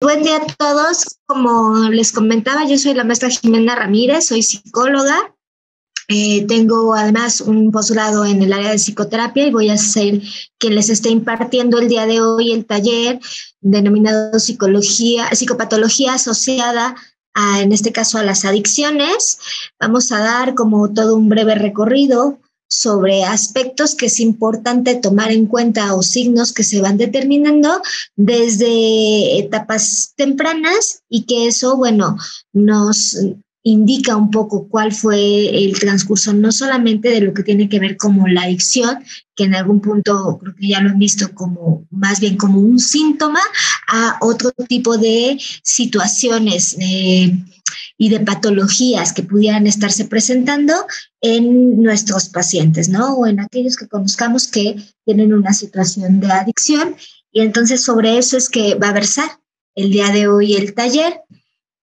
Buen día a todos. Como les comentaba, yo soy la maestra Jimena Ramírez, soy psicóloga. Tengo además un posgrado en el área de psicoterapia y voy a ser quien les esté impartiendo el día de hoy el taller denominado psicopatología asociada en este caso a las adicciones. Vamos a dar como todo un breve recorrido sobre aspectos que es importante tomar en cuenta o signos que se van determinando desde etapas tempranas y que eso, bueno, nos indica un poco cuál fue el transcurso, no solamente de lo que tiene que ver como la adicción, que en algún punto creo que ya lo han visto como más bien como un síntoma, a otro tipo de situaciones y de patologías que pudieran estarse presentando en nuestros pacientes, ¿no? O en aquellos que conozcamos que tienen una situación de adicción. Y entonces sobre eso es que va a versar el día de hoy el taller.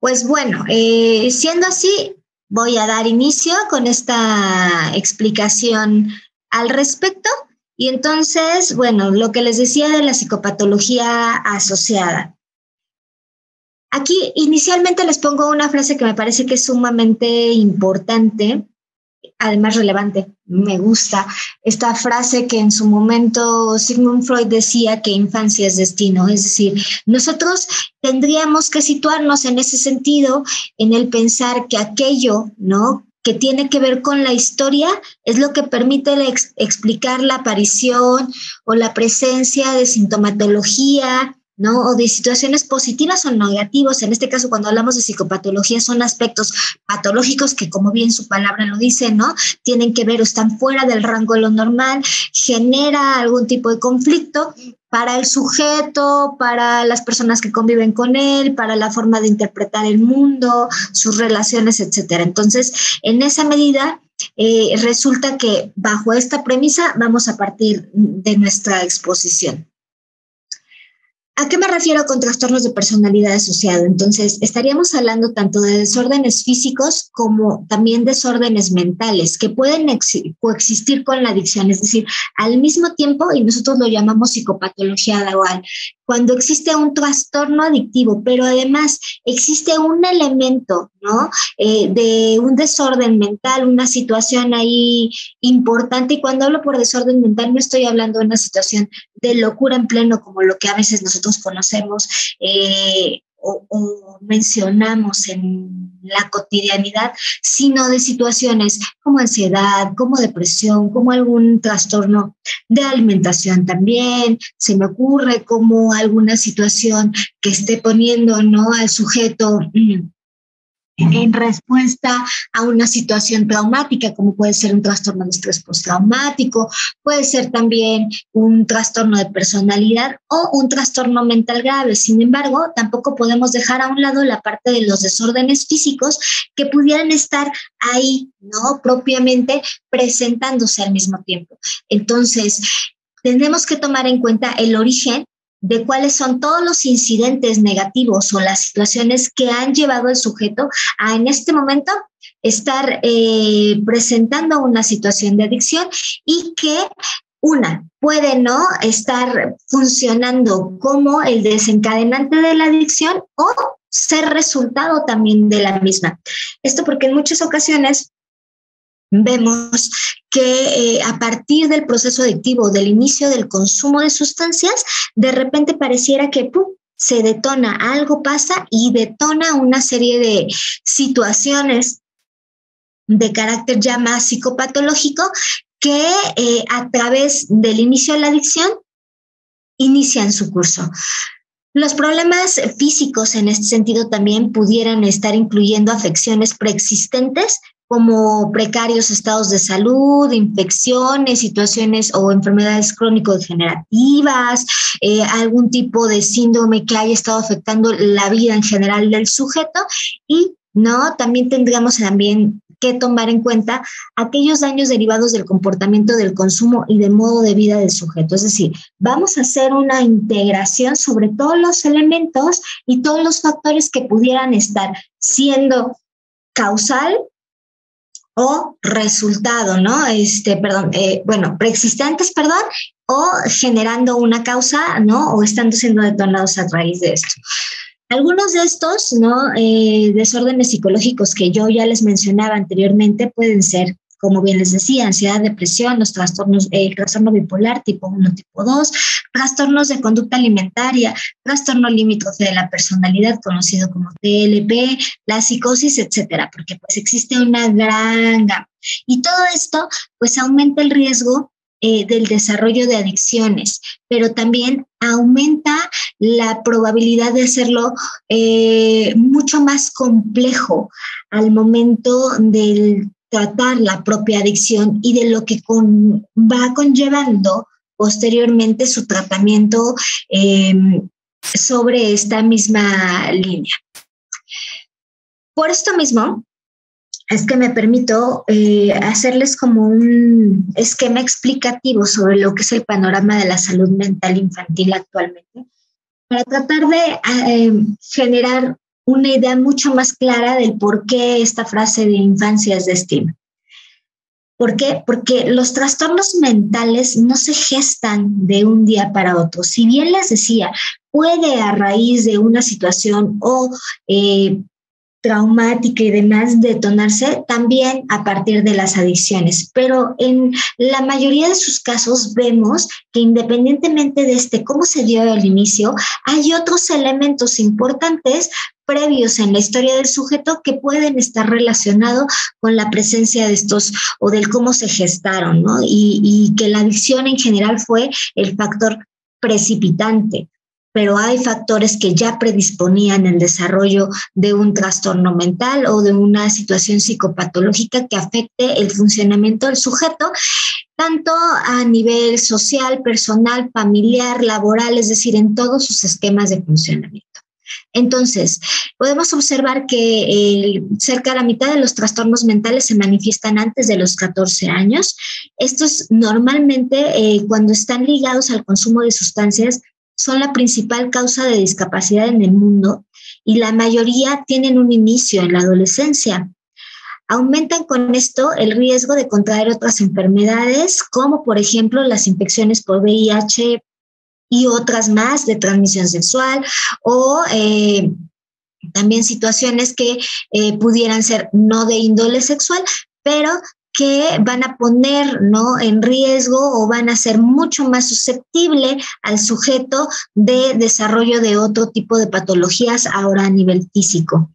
Pues bueno, siendo así, voy a dar inicio con esta explicación al respecto. Y entonces, bueno, lo que les decía de la psicopatología asociada. Aquí inicialmente les pongo una frase que me parece que es sumamente importante, además relevante. Me gusta esta frase que en su momento Sigmund Freud decía que infancia es destino, es decir, nosotros tendríamos que situarnos en ese sentido, en el pensar que aquello, ¿no?, que tiene que ver con la historia es lo que permite explicar la aparición o la presencia de sintomatología, ¿no?, o de situaciones positivas o negativas. En este caso, cuando hablamos de psicopatología, son aspectos patológicos que, como bien su palabra lo dice, ¿no?, tienen que ver o están fuera del rango de lo normal, genera algún tipo de conflicto para el sujeto, para las personas que conviven con él, para la forma de interpretar el mundo, sus relaciones, etcétera. Entonces, en esa medida, resulta que bajo esta premisa vamos a partir de nuestra exposición. ¿A qué me refiero con trastornos de personalidad asociado? Entonces, estaríamos hablando tanto de desórdenes físicos como también desórdenes mentales que pueden coexistir con la adicción, es decir, al mismo tiempo, y nosotros lo llamamos psicopatología dual, cuando existe un trastorno adictivo, pero además existe un elemento, ¿no?, de un desorden mental, una situación ahí importante. Y cuando hablo por desorden mental, no estoy hablando de una situación de locura en pleno, como lo que a veces nosotros conocemos o mencionamos en la cotidianidad, sino de situaciones como ansiedad, como depresión, como algún trastorno de alimentación también. Se me ocurre como alguna situación que esté poniendo, ¿no?, al sujeto en respuesta a una situación traumática, como puede ser un trastorno de estrés postraumático, puede ser también un trastorno de personalidad o un trastorno mental grave. Sin embargo, tampoco podemos dejar a un lado la parte de los desórdenes físicos que pudieran estar ahí, ¿no?, propiamente presentándose al mismo tiempo. Entonces, tenemos que tomar en cuenta el origen de cuáles son todos los incidentes negativos o las situaciones que han llevado al sujeto a, en este momento, estar presentando una situación de adicción y que puede no estar funcionando como el desencadenante de la adicción o ser resultado también de la misma. Esto porque en muchas ocasiones vemos que a partir del proceso adictivo, del inicio del consumo de sustancias, de repente pareciera que se detona, algo pasa y detona una serie de situaciones de carácter ya más psicopatológico que a través del inicio de la adicción inician su curso. Los problemas físicos en este sentido también pudieran estar incluyendo afecciones preexistentes como precarios estados de salud, infecciones, situaciones o enfermedades crónico-degenerativas, algún tipo de síndrome que haya estado afectando la vida en general del sujeto. Y no, también tendríamos que tomar en cuenta aquellos daños derivados del comportamiento del consumo y del modo de vida del sujeto. Es decir, vamos a hacer una integración sobre todos los elementos y todos los factores que pudieran estar siendo causal o resultado, ¿no? Preexistentes, o generando una causa, ¿no?, o estando siendo detonados a raíz de esto. Algunos de estos, ¿no? Desórdenes psicológicos que yo ya les mencionaba anteriormente pueden ser, como bien les decía, ansiedad, depresión, los trastornos, el trastorno bipolar tipo 1, tipo 2, trastornos de conducta alimentaria, trastorno limítrofe de la personalidad conocido como TLP, la psicosis, etcétera, porque pues existe una gran gama. Y todo esto pues aumenta el riesgo del desarrollo de adicciones, pero también aumenta la probabilidad de hacerlo mucho más complejo al momento del tratar la propia adicción y de lo que va conllevando posteriormente su tratamiento sobre esta misma línea. Por esto mismo, es que me permito hacerles como un esquema explicativo sobre lo que es el panorama de la salud mental infantil actualmente, para tratar de generar una idea mucho más clara del por qué esta frase de infancia es destino. ¿Por qué? Porque los trastornos mentales no se gestan de un día para otro. Si bien les decía, puede a raíz de una situación o traumática y demás detonarse también a partir de las adicciones, pero en la mayoría de sus casos vemos que independientemente de cómo se dio al inicio, hay otros elementos importantes previos en la historia del sujeto que pueden estar relacionados con la presencia de estos o del cómo se gestaron, ¿no? Y que la adicción en general fue el factor precipitante, pero hay factores que ya predisponían el desarrollo de un trastorno mental o de una situación psicopatológica que afecte el funcionamiento del sujeto, tanto a nivel social, personal, familiar, laboral, es decir, en todos sus esquemas de funcionamiento. Entonces, podemos observar que cerca de la mitad de los trastornos mentales se manifiestan antes de los 14 años. Estos normalmente, cuando están ligados al consumo de sustancias, son la principal causa de discapacidad en el mundo y la mayoría tienen un inicio en la adolescencia. Aumentan con esto el riesgo de contraer otras enfermedades, como por ejemplo las infecciones por VIH y otras más de transmisión sexual, o también situaciones que pudieran ser no de índole sexual, pero que van a poner, ¿no?, en riesgo o van a ser mucho más susceptible al sujeto de desarrollo de otro tipo de patologías ahora a nivel físico.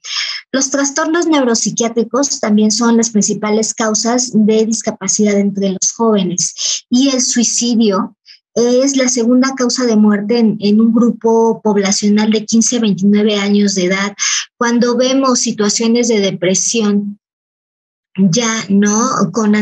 Los trastornos neuropsiquiátricos también son las principales causas de discapacidad entre los jóvenes y el suicidio es la segunda causa de muerte en un grupo poblacional de 15 a 29 años de edad. Cuando vemos situaciones de depresión ya, ¿no?, con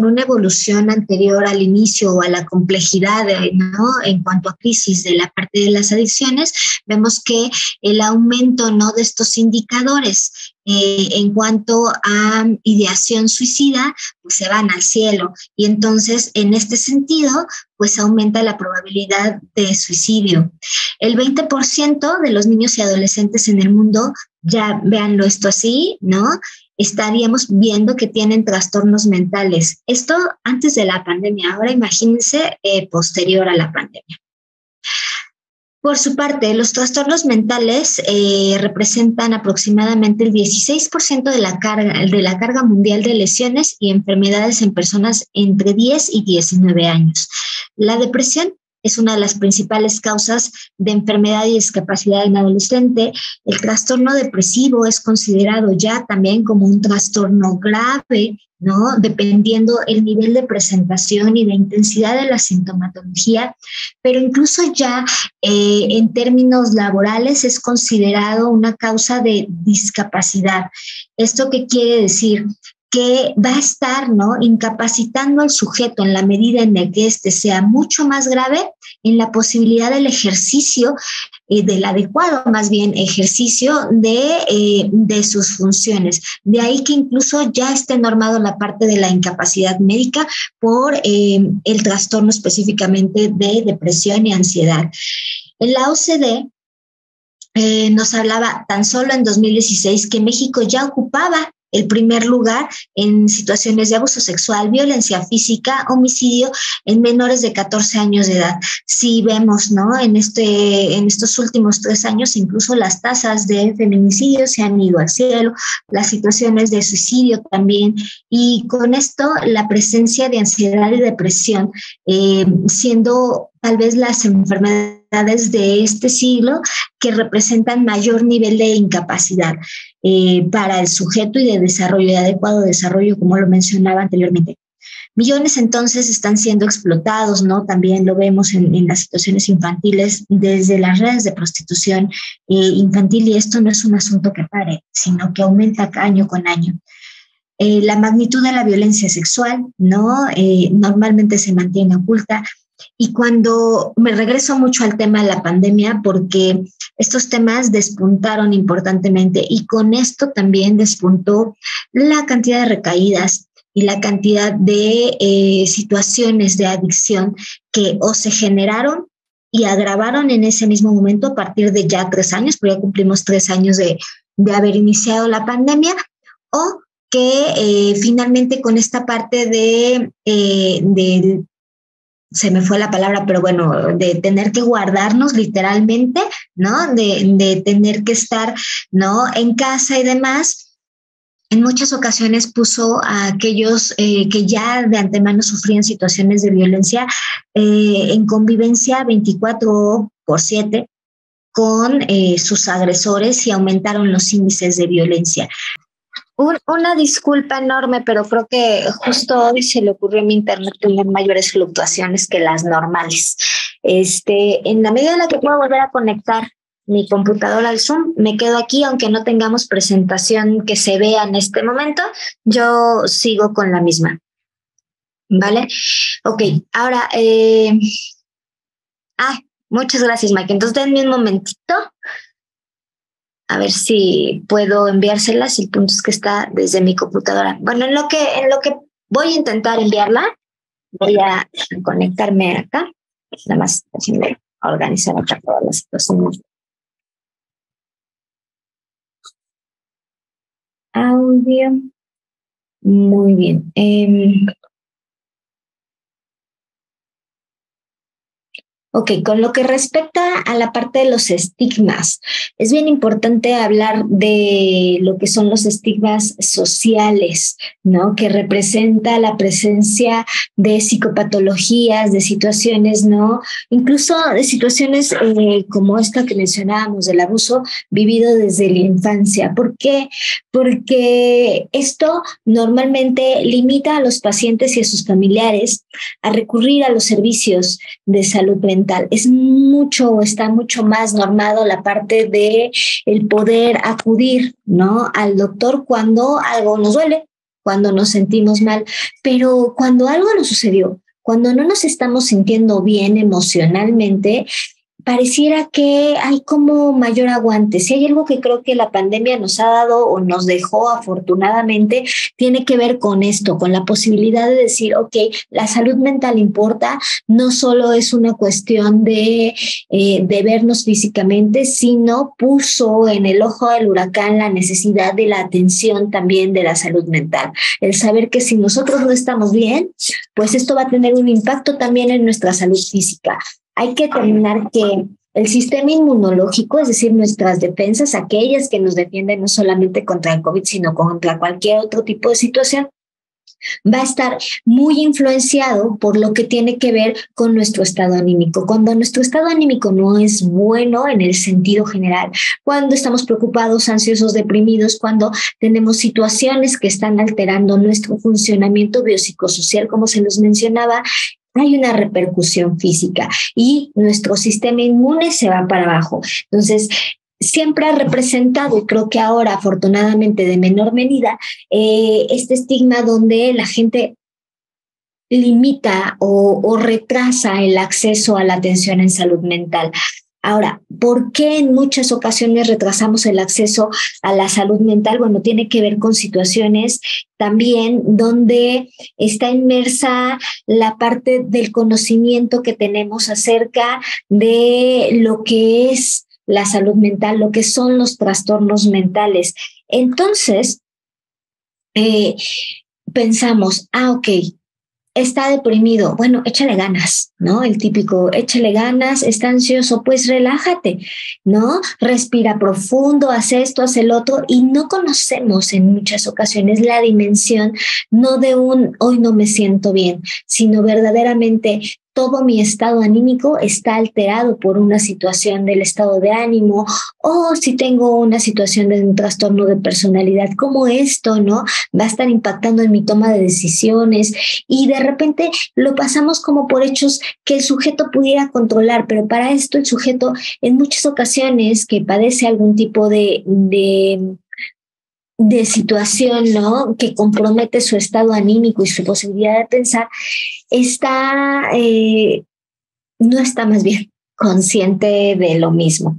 una evolución anterior al inicio o a la complejidad, ¿no?, en cuanto a crisis de la parte de las adicciones, vemos que el aumento, ¿no?, de estos indicadores en cuanto a ideación suicida, pues se van al cielo. Y entonces, en este sentido, pues aumenta la probabilidad de suicidio. El 20% de los niños y adolescentes en el mundo, ya véanlo esto así, ¿no?, estaríamos viendo que tienen trastornos mentales. Esto antes de la pandemia. Ahora imagínense posterior a la pandemia. Por su parte, los trastornos mentales representan aproximadamente el 16% de la carga mundial de lesiones y enfermedades en personas entre 10 y 19 años. La depresión es una de las principales causas de enfermedad y discapacidad en adolescente. El trastorno depresivo es considerado ya también como un trastorno grave, ¿no?, dependiendo el nivel de presentación y de intensidad de la sintomatología, pero incluso ya en términos laborales es considerado una causa de discapacidad. ¿Esto qué quiere decir? Que va a estar, ¿no?, incapacitando al sujeto en la medida en la que éste sea mucho más grave en la posibilidad del ejercicio, del adecuado más bien ejercicio de sus funciones. De ahí que incluso ya esté normado la parte de la incapacidad médica por el trastorno específicamente de depresión y ansiedad. En la OCDE nos hablaba tan solo en 2016 que México ya ocupaba el primer lugar en situaciones de abuso sexual, violencia física, homicidio en menores de 14 años de edad. Si vemos, ¿no? En estos últimos 3 años, incluso las tasas de feminicidio se han ido al cielo, las situaciones de suicidio también, y con esto la presencia de ansiedad y depresión, siendo tal vez las enfermedades de este siglo que representan mayor nivel de incapacidad para el sujeto y de desarrollo, de adecuado desarrollo, como lo mencionaba anteriormente. Millones entonces están siendo explotados, ¿no? También lo vemos en las situaciones infantiles desde las redes de prostitución infantil, y esto no es un asunto que pare, sino que aumenta año con año. La magnitud de la violencia sexual, ¿no? Normalmente se mantiene oculta. Y cuando me regreso mucho al tema de la pandemia, porque estos temas despuntaron importantemente, y con esto también despuntó la cantidad de recaídas y la cantidad de situaciones de adicción que o se generaron y agravaron en ese mismo momento a partir de ya 3 años, porque ya cumplimos 3 años de haber iniciado la pandemia, o que finalmente con esta parte de se me fue la palabra, pero bueno, de tener que guardarnos literalmente, ¿no? De tener que estar, ¿no? En casa y demás, en muchas ocasiones puso a aquellos que ya de antemano sufrían situaciones de violencia en convivencia 24/7 con sus agresores, y aumentaron los índices de violencia. Una disculpa enorme, pero creo que justo hoy se le ocurrió a mi internet tener mayores fluctuaciones que las normales. En la medida en la que puedo volver a conectar mi computadora al Zoom, me quedo aquí, aunque no tengamos presentación que se vea en este momento, yo sigo con la misma. ¿Vale? Ok, ahora, muchas gracias, Mike. Entonces, denme un momentito. A ver si puedo enviárselas. El punto es que está desde mi computadora. Bueno, en lo que voy a intentar enviarla, voy a conectarme acá. Nada más haciendo organizar acá todas las situaciones. Audio. Muy bien. Ok, con lo que respecta a la parte de los estigmas, es bien importante hablar de lo que son los estigmas sociales, ¿no? Que representa la presencia de psicopatologías, de situaciones, ¿no? Incluso de situaciones como esta que mencionábamos, del abuso vivido desde la infancia. ¿Por qué? Porque esto normalmente limita a los pacientes y a sus familiares a recurrir a los servicios de salud mental. Está mucho más normado la parte de el poder acudir, ¿no? Al doctor cuando algo nos duele, cuando nos sentimos mal, pero cuando algo nos sucedió, cuando no nos estamos sintiendo bien emocionalmente, pareciera que hay como mayor aguante. Si hay algo que creo que la pandemia nos ha dado o nos dejó afortunadamente, tiene que ver con esto, con la posibilidad de decir, ok, la salud mental importa, no solo es una cuestión de vernos físicamente, sino puso en el ojo del huracán la necesidad de la atención también de la salud mental. El saber que si nosotros no estamos bien, pues esto va a tener un impacto también en nuestra salud física. Hay que determinar que el sistema inmunológico, es decir, nuestras defensas, aquellas que nos defienden no solamente contra el COVID, sino contra cualquier otro tipo de situación, va a estar muy influenciado por lo que tiene que ver con nuestro estado anímico. Cuando nuestro estado anímico no es bueno en el sentido general, cuando estamos preocupados, ansiosos, deprimidos, cuando tenemos situaciones que están alterando nuestro funcionamiento biopsicosocial, como se los mencionaba, hay una repercusión física y nuestro sistema inmune se va para abajo. Entonces, siempre ha representado, y creo que ahora afortunadamente de menor medida, este estigma donde la gente limita o retrasa el acceso a la atención en salud mental. Ahora, ¿por qué en muchas ocasiones retrasamos el acceso a la salud mental? Bueno, tiene que ver con situaciones también donde está inmersa la parte del conocimiento que tenemos acerca de lo que es la salud mental, lo que son los trastornos mentales. Entonces, eh, pensamos, ok, está deprimido, bueno, échale ganas, ¿no? El típico, échale ganas, está ansioso, pues relájate, ¿no? Respira profundo, haz esto, haz el otro, y no conocemos en muchas ocasiones la dimensión, no de un hoy no me siento bien, sino verdaderamente todo mi estado anímico está alterado por una situación del estado de ánimo, o si tengo una situación de un trastorno de personalidad como esto, ¿no? Va a estar impactando en mi toma de decisiones, y de repente lo pasamos como por hechos que el sujeto pudiera controlar, pero para esto el sujeto en muchas ocasiones que padece algún tipo de situación, ¿no? Que compromete su estado anímico y su posibilidad de pensar, está, no está más bien consciente de lo mismo.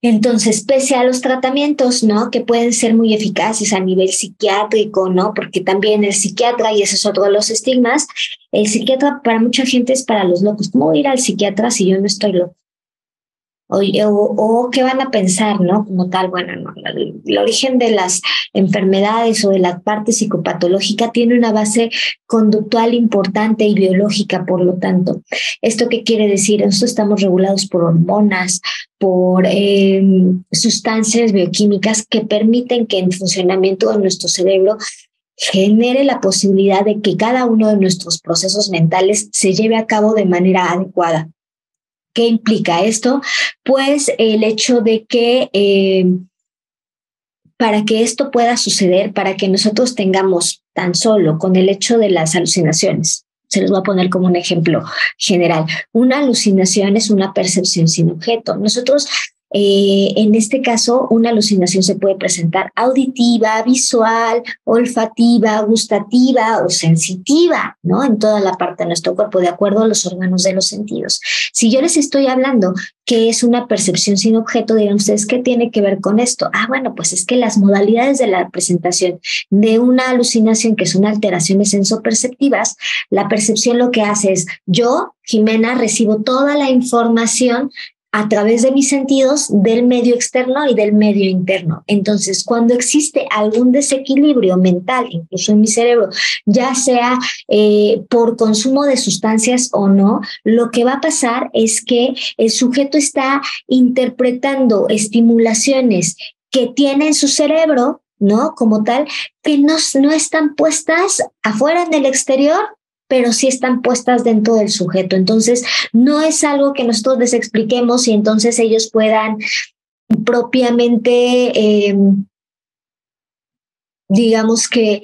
Entonces, pese a los tratamientos, ¿no? Que pueden ser muy eficaces a nivel psiquiátrico, ¿no? Porque también el psiquiatra, y ese es otro de los estigmas, el psiquiatra para mucha gente es para los locos. ¿Cómo voy a ir al psiquiatra si yo no estoy loco? O qué van a pensar, ¿no? Como tal, bueno, no, el origen de las enfermedades o de la parte psicopatológica tiene una base conductual importante y biológica, por lo tanto. ¿Esto qué quiere decir? Nosotros estamos regulados por hormonas, por sustancias bioquímicas que permiten que el funcionamiento de nuestro cerebro genere la posibilidad de que cada uno de nuestros procesos mentales se lleve a cabo de manera adecuada. ¿Qué implica esto? Pues el hecho de que para que esto pueda suceder, para que nosotros tengamos tan solo con el hecho de las alucinaciones, se los voy a poner como un ejemplo general. Una alucinación es una percepción sin objeto. Nosotros, en este caso, una alucinación se puede presentar auditiva, visual, olfativa, gustativa o sensitiva, ¿no? En toda la parte de nuestro cuerpo, de acuerdo a los órganos de los sentidos. Si yo les estoy hablando que es una percepción sin objeto, dirán ustedes, ¿qué tiene que ver con esto? Bueno, pues es que las modalidades de la presentación de una alucinación, que son alteraciones sensoperceptivas, la percepción lo que hace es, yo, Jimena, recibo toda la información a través de mis sentidos del medio externo y del medio interno. Entonces, cuando existe algún desequilibrio mental, incluso en mi cerebro, ya sea por consumo de sustancias o no, lo que va a pasar es que el sujeto está interpretando estimulaciones que tiene en su cerebro, ¿no? Como tal, que no están puestas afuera en el exterior, pero sí están puestas dentro del sujeto. Entonces, no es algo que nosotros les expliquemos y entonces ellos puedan propiamente, digamos que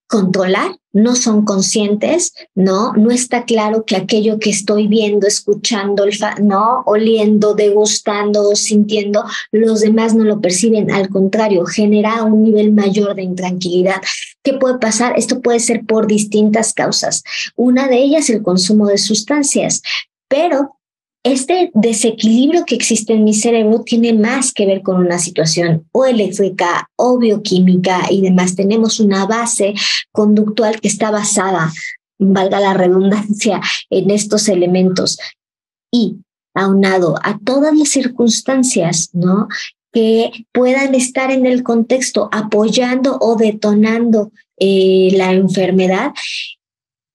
controlar, no son conscientes, ¿no? No está claro que aquello que estoy viendo, escuchando, ¿no? Oliendo, degustando o sintiendo, los demás no lo perciben. Al contrario, genera un nivel mayor de intranquilidad. ¿Qué puede pasar? Esto puede ser por distintas causas. Una de ellas, el consumo de sustancias, pero este desequilibrio que existe en mi cerebro tiene más que ver con una situación o eléctrica o bioquímica y demás. Tenemos una base conductual que está basada, valga la redundancia, en estos elementos. Y aunado a todas las circunstancias, ¿no?, que puedan estar en el contexto apoyando o detonando la enfermedad,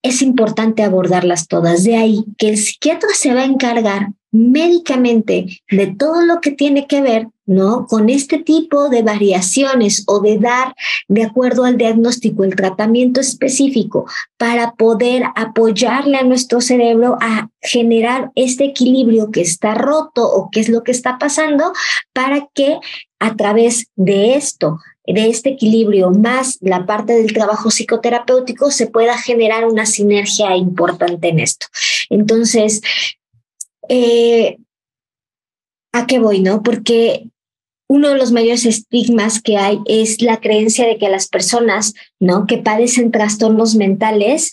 es importante abordarlas todas. De ahí que el psiquiatra se va a encargar médicamente de todo lo que tiene que ver, ¿no?, con este tipo de variaciones o de dar, de acuerdo al diagnóstico, el tratamiento específico para poder apoyarle a nuestro cerebro a generar este equilibrio que está roto o qué es lo que está pasando, para que a través de esto, de este equilibrio más la parte del trabajo psicoterapéutico, se pueda generar una sinergia importante en esto. Entonces, ¿a qué voy, no? Porque uno de los mayores estigmas que hay es la creencia de que las personas, ¿no?, que padecen trastornos mentales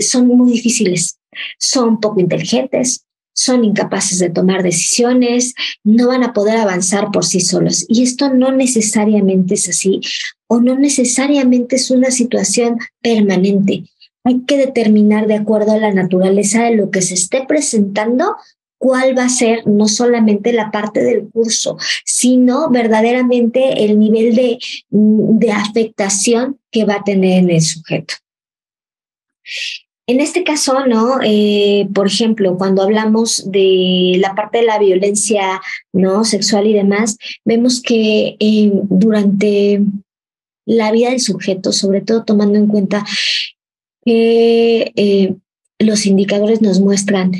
son muy difíciles, son poco inteligentes, son incapaces de tomar decisiones, no van a poder avanzar por sí solos. Y esto no necesariamente es así, o no necesariamente es una situación permanente. Hay que determinar, de acuerdo a la naturaleza de lo que se esté presentando, cuál va a ser no solamente la parte del curso, sino verdaderamente el nivel de afectación que va a tener en el sujeto. En este caso, ¿no? Por ejemplo, cuando hablamos de la parte de la violencia, ¿no? Sexual y demás, vemos que durante la vida del sujeto, sobre todo tomando en cuenta que los indicadores nos muestran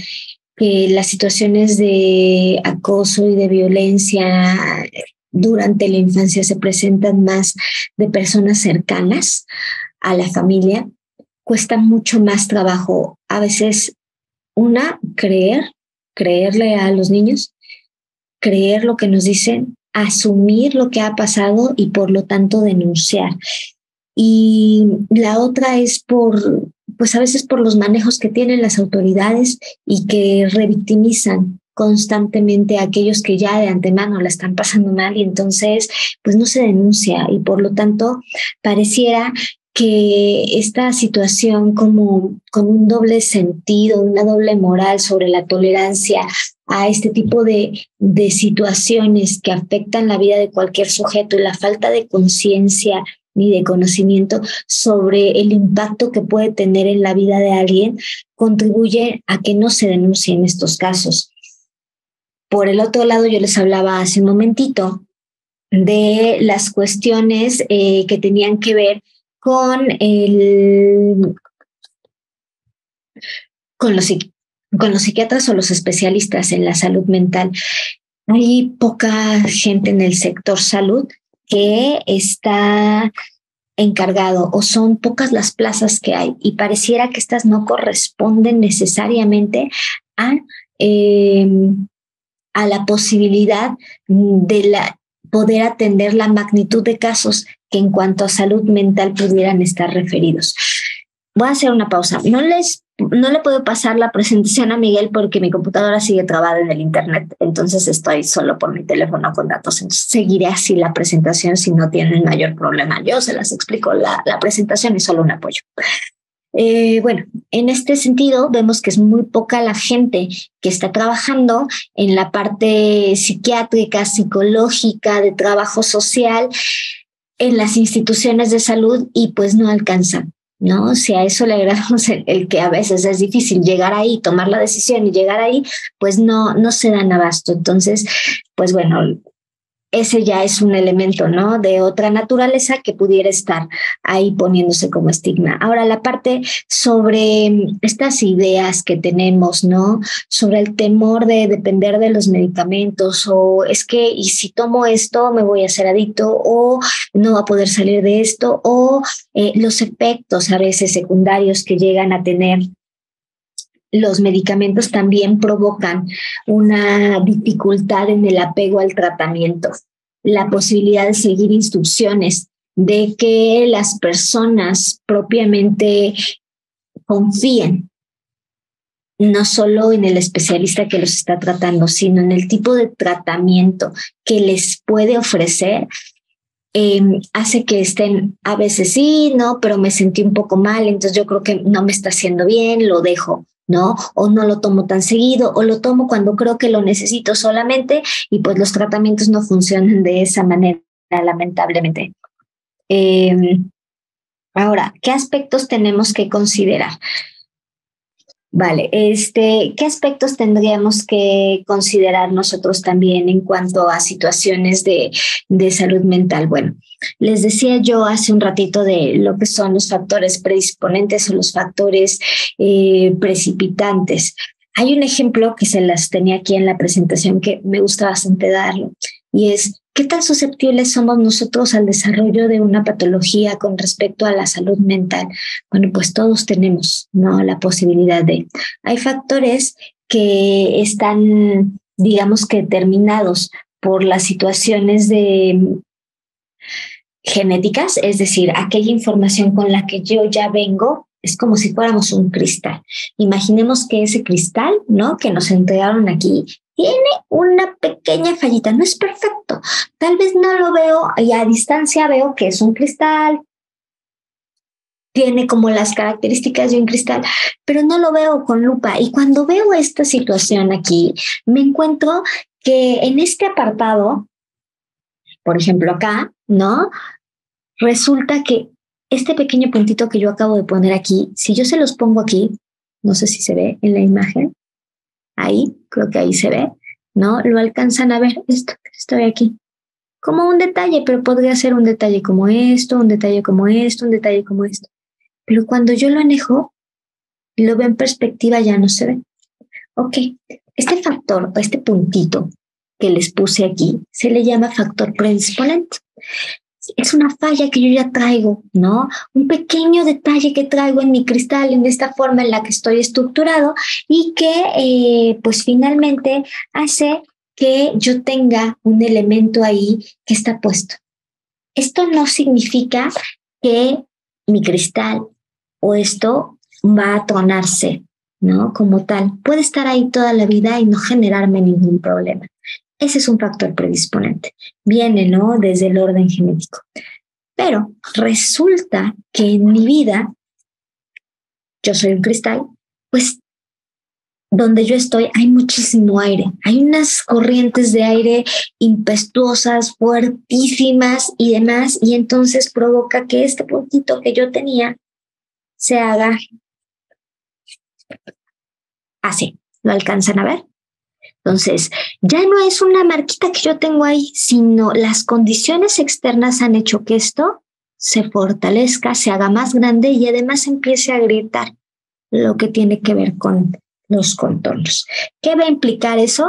que las situaciones de acoso y de violencia durante la infancia se presentan más de personas cercanas a la familia, cuesta mucho más trabajo a veces creerle a los niños, creer lo que nos dicen, asumir lo que ha pasado y por lo tanto denunciar. Y la otra es pues a veces por los manejos que tienen las autoridades y que revictimizan constantemente a aquellos que ya de antemano la están pasando mal y entonces pues no se denuncia y por lo tanto pareciera que esta situación como con un doble sentido, una doble moral sobre la tolerancia a este tipo de situaciones que afectan la vida de cualquier sujeto y la falta de conciencia ni de conocimiento sobre el impacto que puede tener en la vida de alguien, contribuye a que no se denuncien estos casos. Por el otro lado, yo les hablaba hace un momentito de las cuestiones que tenían que ver con los psiquiatras o los especialistas en la salud mental. Hay poca gente en el sector salud que está encargado o son pocas las plazas que hay y pareciera que estas no corresponden necesariamente a la posibilidad de poder atender la magnitud de casos que en cuanto a salud mental pudieran estar referidos. Voy a hacer una pausa. No le puedo pasar la presentación a Miguel porque mi computadora sigue trabada en el internet, entonces estoy solo por mi teléfono con datos. Entonces seguiré así la presentación si no tienen mayor problema. Yo se las explico la presentación y solo un apoyo. Bueno, en este sentido vemos que es muy poca la gente que está trabajando en la parte psiquiátrica, psicológica, de trabajo social en las instituciones de salud y pues no alcanzan, ¿no? Si a eso le agregamos el que a veces es difícil llegar ahí, tomar la decisión y llegar ahí, pues no se dan abasto. Entonces, pues bueno, ese ya es un elemento, ¿no? De otra naturaleza que pudiera estar ahí poniéndose como estigma. Ahora, la parte sobre estas ideas que tenemos, ¿no? Sobre el temor de depender de los medicamentos o es que, y si tomo esto, me voy a hacer adicto o no va a poder salir de esto o los efectos a veces secundarios que llegan a tener los medicamentos también provocan una dificultad en el apego al tratamiento, la posibilidad de seguir instrucciones, de que las personas propiamente confíen no solo en el especialista que los está tratando, sino en el tipo de tratamiento que les puede ofrecer. Hace que estén a veces sí, no, pero me sentí un poco mal, entonces yo creo que no me está haciendo bien, lo dejo, ¿no? O no lo tomo tan seguido, o lo tomo cuando creo que lo necesito solamente y pues los tratamientos no funcionan de esa manera, lamentablemente. Ahora, ¿qué aspectos tenemos que considerar? Vale, ¿qué aspectos tendríamos que considerar nosotros también en cuanto a situaciones de salud mental? Bueno, les decía yo hace un ratito de lo que son los factores predisponentes o los factores precipitantes. Hay un ejemplo que se las tenía aquí en la presentación que me gusta bastante darlo y es ¿qué tan susceptibles somos nosotros al desarrollo de una patología con respecto a la salud mental? Bueno, pues todos tenemos, ¿no? La posibilidad de. Hay factores que están, digamos que determinados por las situaciones genéticas, es decir, aquella información con la que yo ya vengo. Es como si fuéramos un cristal. Imaginemos que ese cristal, ¿no? Que nos entregaron aquí, tiene una pequeña fallita, no es perfecto. Tal vez no lo veo y a distancia veo que es un cristal, tiene como las características de un cristal, pero no lo veo con lupa. Y cuando veo esta situación aquí, me encuentro que en este apartado, por ejemplo acá, ¿no? Resulta que este pequeño puntito que yo acabo de poner aquí, si yo se los pongo aquí, no sé si se ve en la imagen, ahí, creo que ahí se ve, ¿no? Lo alcanzan a ver, esto que estoy aquí, como un detalle, pero podría ser un detalle como esto, un detalle como esto, un detalle como esto. Pero cuando yo lo anejo y lo veo en perspectiva, ya no se ve. Ok, este factor, o este puntito que les puse aquí, se le llama factor predisponente. Es una falla que yo ya traigo, ¿no? Un pequeño detalle que traigo en mi cristal, en esta forma en la que estoy estructurado y que pues finalmente hace que yo tenga un elemento ahí que está puesto. Esto no significa que mi cristal o esto va a tronarse, ¿no? Como tal. Puede estar ahí toda la vida y no generarme ningún problema. Ese es un factor predisponente. Viene, ¿no? Desde el orden genético. Pero resulta que en mi vida, yo soy un cristal, pues donde yo estoy hay muchísimo aire. Hay unas corrientes de aire impetuosas, fuertísimas y demás, y entonces provoca que este puntito que yo tenía se haga así. ¿Lo alcanzan a ver? Entonces, ya no es una marquita que yo tengo ahí, sino las condiciones externas han hecho que esto se fortalezca, se haga más grande y además empiece a gritar lo que tiene que ver con los contornos. ¿Qué va a implicar eso?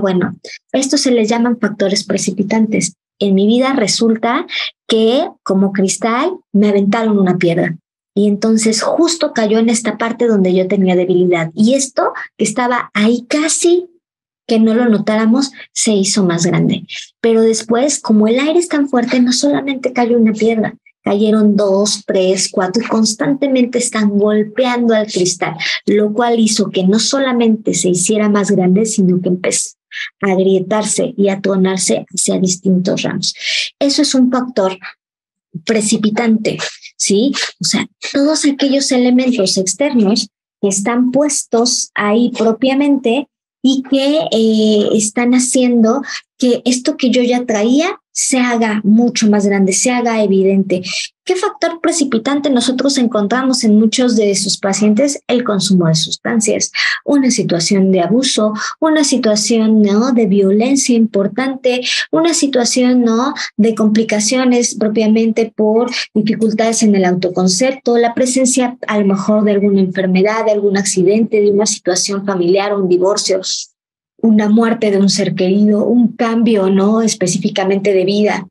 Bueno, esto se les llaman factores precipitantes. En mi vida resulta que como cristal me aventaron una piedra. Y entonces justo cayó en esta parte donde yo tenía debilidad. Y esto que estaba ahí casi que no lo notáramos, se hizo más grande. Pero después, como el aire es tan fuerte, no solamente cayó una piedra, cayeron 2, 3, 4 y constantemente están golpeando al cristal, lo cual hizo que no solamente se hiciera más grande, sino que empezó a agrietarse y a tronarse hacia distintos ramos. Eso es un factor precipitante, ¿sí? O sea, todos aquellos elementos externos que están puestos ahí propiamente y que están haciendo que esto que yo ya traía se haga mucho más grande, se haga evidente. ¿Qué factor precipitante nosotros encontramos en muchos de sus pacientes? El consumo de sustancias, una situación de abuso, una situación, ¿no?, de violencia importante, una situación, ¿no?, de complicaciones propiamente por dificultades en el autoconcepto, la presencia a lo mejor de alguna enfermedad, de algún accidente, de una situación familiar, un divorcio, una muerte de un ser querido, un cambio, ¿no?, específicamente de vida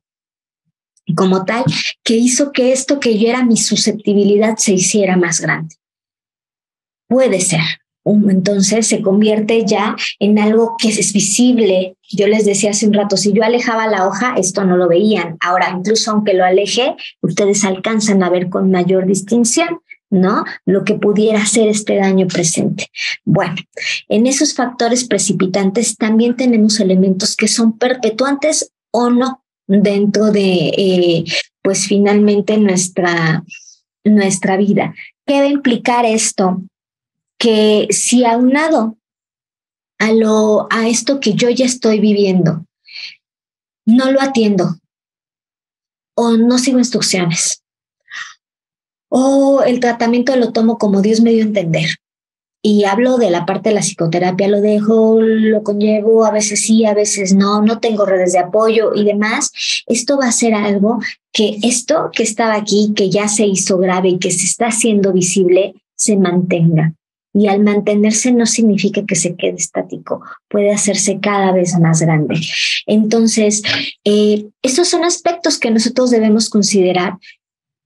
como tal, que hizo que esto que yo era mi susceptibilidad se hiciera más grande. Puede ser. Entonces se convierte ya en algo que es visible. Yo les decía hace un rato, si yo alejaba la hoja, esto no lo veían. Ahora, incluso aunque lo aleje, ustedes alcanzan a ver con mayor distinción, ¿no?, lo que pudiera ser este daño presente. Bueno, en esos factores precipitantes también tenemos elementos que son perpetuantes o no dentro de, pues finalmente nuestra vida. ¿Qué va a implicar esto? Que si aunado a esto que yo ya estoy viviendo, no lo atiendo o no sigo instrucciones o el tratamiento lo tomo como Dios me dio a entender. Y hablo de la parte de la psicoterapia, lo dejo, lo conllevo, a veces sí, a veces no, no tengo redes de apoyo y demás. Esto va a ser algo que esto que estaba aquí, que ya se hizo grave y que se está haciendo visible, se mantenga. Y al mantenerse no significa que se quede estático, puede hacerse cada vez más grande. Entonces, estos son aspectos que nosotros debemos considerar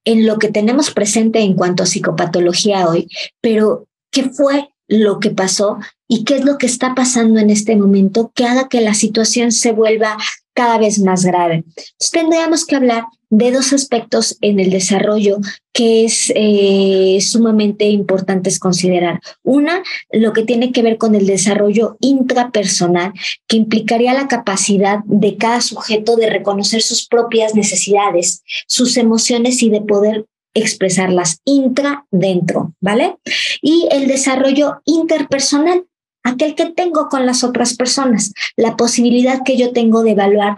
en lo que tenemos presente en cuanto a psicopatología hoy, pero ¿qué fue lo que pasó y qué es lo que está pasando en este momento que haga que la situación se vuelva cada vez más grave? Entonces, tendríamos que hablar de dos aspectos en el desarrollo que es sumamente importantes considerar. Una, lo que tiene que ver con el desarrollo intrapersonal, que implicaría la capacidad de cada sujeto de reconocer sus propias necesidades, sus emociones y de poder expresarlas dentro, ¿vale? Y el desarrollo interpersonal, aquel que tengo con las otras personas, la posibilidad que yo tengo de evaluar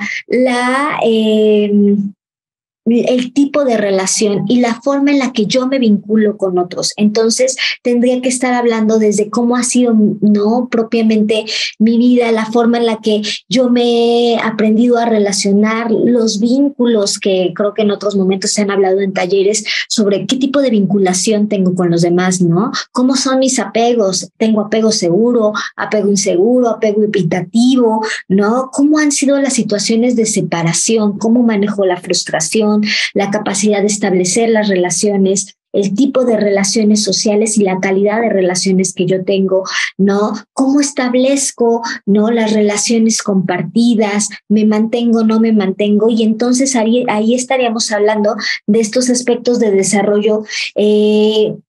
el tipo de relación y la forma en la que yo me vinculo con otros. Entonces, tendría que estar hablando desde cómo ha sido, no propiamente mi vida, la forma en la que yo me he aprendido a relacionar, los vínculos que creo que en otros momentos se han hablado en talleres sobre qué tipo de vinculación tengo con los demás, ¿no? ¿Cómo son mis apegos? ¿Tengo apego seguro, apego inseguro, apego evitativo, ¿no? ¿Cómo han sido las situaciones de separación? ¿Cómo manejo la frustración? La capacidad de establecer las relaciones, el tipo de relaciones sociales y la calidad de relaciones que yo tengo, ¿no? ¿Cómo establezco, ¿no? Las relaciones compartidas, me mantengo, no me mantengo, y entonces ahí estaríamos hablando de estos aspectos de desarrollo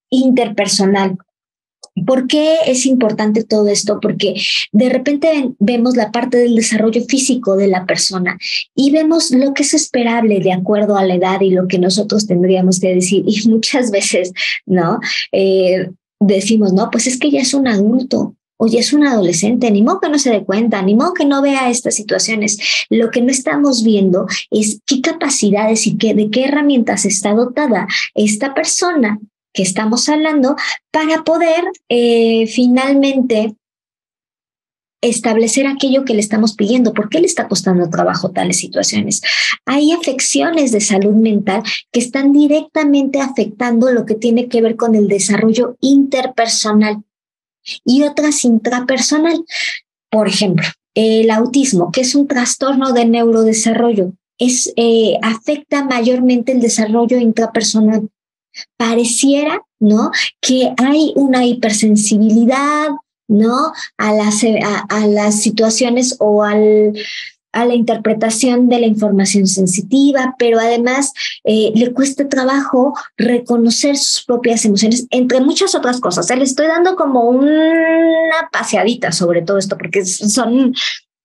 interpersonal. ¿Por qué es importante todo esto? Porque de repente vemos la parte del desarrollo físico de la persona y vemos lo que es esperable de acuerdo a la edad y lo que nosotros tendríamos que decir. Y muchas veces, ¿no? Decimos, no, pues es que ya es un adulto. O ya es un adolescente, ni modo que no se dé cuenta, ni modo que no vea estas situaciones. Lo que no estamos viendo es qué capacidades y de qué herramientas está dotada esta persona que estamos hablando para poder finalmente establecer aquello que le estamos pidiendo. ¿Por qué le está costando trabajo tales situaciones? Hay afecciones de salud mental que están directamente afectando lo que tiene que ver con el desarrollo interpersonal y otras intrapersonal. Por ejemplo, el autismo, que es un trastorno de neurodesarrollo, afecta mayormente el desarrollo intrapersonal. Pareciera, ¿no?, que hay una hipersensibilidad, ¿no?, a las situaciones o a la interpretación de la información sensitiva, pero además le cuesta trabajo reconocer sus propias emociones, entre muchas otras cosas. Le estoy dando como una paseadita sobre todo esto, porque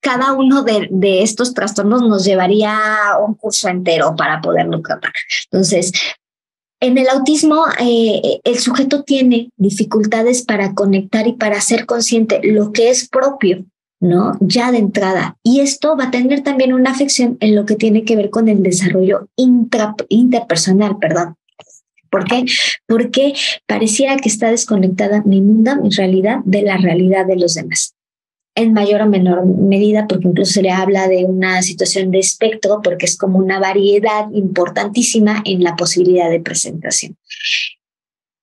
cada uno de estos trastornos nos llevaría un curso entero para poderlo tratar. Entonces, en el autismo, el sujeto tiene dificultades para conectar y para ser consciente lo que es propio, ¿no?, ya de entrada. Y esto va a tener también una afección en lo que tiene que ver con el desarrollo interpersonal, perdón. ¿Por qué? Porque pareciera que está desconectada mi mundo, mi realidad, de la realidad de los demás. En mayor o menor medida, porque incluso se le habla de una situación de espectro, porque es como una variedad importantísima en la posibilidad de presentación.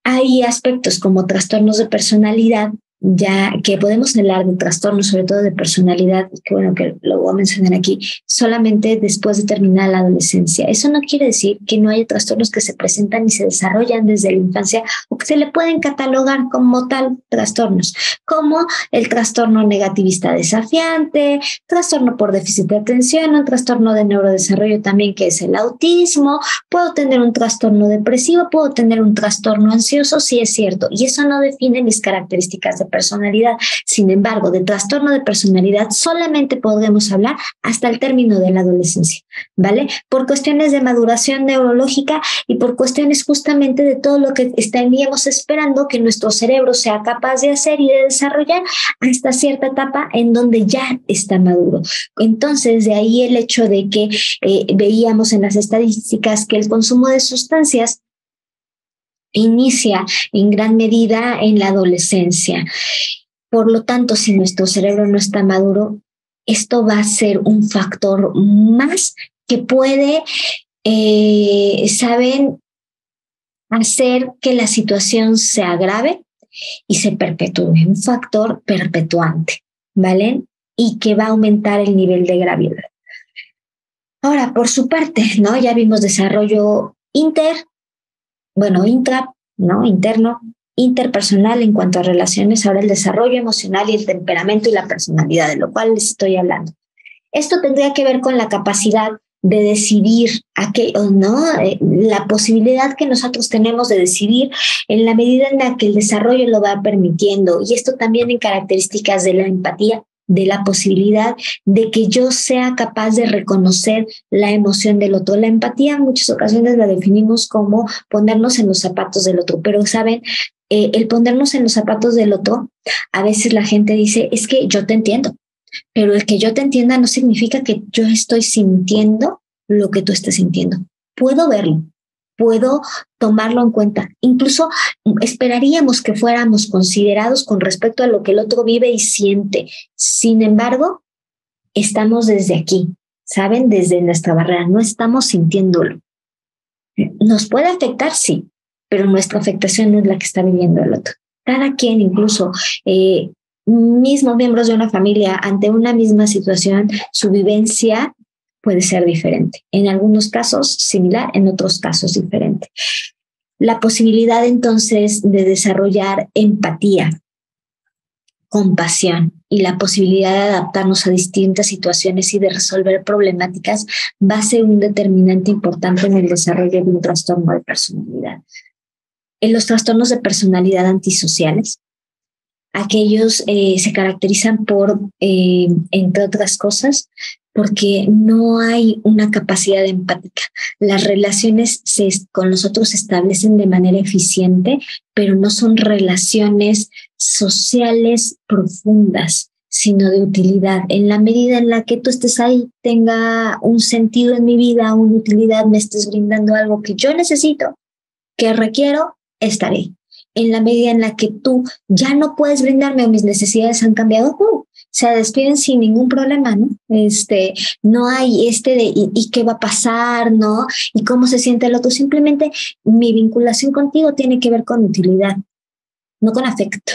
Hay aspectos como trastornos de personalidad, ya que podemos hablar de trastornos, sobre todo de personalidad, que bueno, que lo voy a mencionar aquí, solamente después de terminar la adolescencia. Eso no quiere decir que no haya trastornos que se presentan y se desarrollan desde la infancia o que se le pueden catalogar como tal trastornos, como el trastorno negativista desafiante, trastorno por déficit de atención, un trastorno de neurodesarrollo también que es el autismo, puedo tener un trastorno depresivo, puedo tener un trastorno ansioso, sí es cierto, y eso no define mis características de personalidad. Sin embargo, de trastorno de personalidad solamente podemos hablar hasta el término de la adolescencia, ¿vale? Por cuestiones de maduración neurológica y por cuestiones justamente de todo lo que estaríamos esperando que nuestro cerebro sea capaz de hacer y de desarrollar hasta cierta etapa en donde ya está maduro. Entonces, de ahí el hecho de que veíamos en las estadísticas que el consumo de sustancias inicia en gran medida en la adolescencia. Por lo tanto, si nuestro cerebro no está maduro, esto va a ser un factor más que puede, hacer que la situación se agrave y se perpetúe, un factor perpetuante, ¿vale? Y que va a aumentar el nivel de gravedad. Ahora, por su parte, ¿no? Ya vimos desarrollo intra, ¿no?, interno, interpersonal en cuanto a relaciones. Ahora el desarrollo emocional y el temperamento y la personalidad, de lo cual les estoy hablando. Esto tendría que ver con la capacidad de decidir la posibilidad que nosotros tenemos de decidir en la medida en la que el desarrollo lo va permitiendo. Y esto también en características de la empatía de la posibilidad de que yo sea capaz de reconocer la emoción del otro. La empatía en muchas ocasiones la definimos como ponernos en los zapatos del otro, pero saben, el ponernos en los zapatos del otro, a veces la gente dice, es que yo te entiendo, pero el que yo te entienda no significa que yo estoy sintiendo lo que tú estás sintiendo. Puedo verlo, puedo tomarlo en cuenta. Incluso esperaríamos que fuéramos considerados con respecto a lo que el otro vive y siente. Sin embargo, estamos desde aquí, ¿saben? Desde nuestra barrera, no estamos sintiéndolo. Nos puede afectar, sí, pero nuestra afectación no es la que está viviendo el otro. Cada quien, incluso mismos miembros de una familia, ante una misma situación, su vivencia puede ser diferente. En algunos casos similar, en otros casos diferente. La posibilidad entonces de desarrollar empatía, compasión y la posibilidad de adaptarnos a distintas situaciones y de resolver problemáticas va a ser un determinante importante en el desarrollo de un trastorno de personalidad. En los trastornos de personalidad antisociales, aquellos se caracterizan por, entre otras cosas, porque no hay una capacidad empática. Las relaciones con los otros se establecen de manera eficiente, pero no son relaciones sociales profundas, sino de utilidad. En la medida en la que tú estés ahí, tenga un sentido en mi vida, una utilidad, me estés brindando algo que yo necesito, que requiero, estaré. En la medida en la que tú ya no puedes brindarme o mis necesidades han cambiado, se despiden sin ningún problema, ¿no? No hay ¿y qué va a pasar, no? ¿Y cómo se siente el otro? Simplemente mi vinculación contigo tiene que ver con utilidad, no con afecto.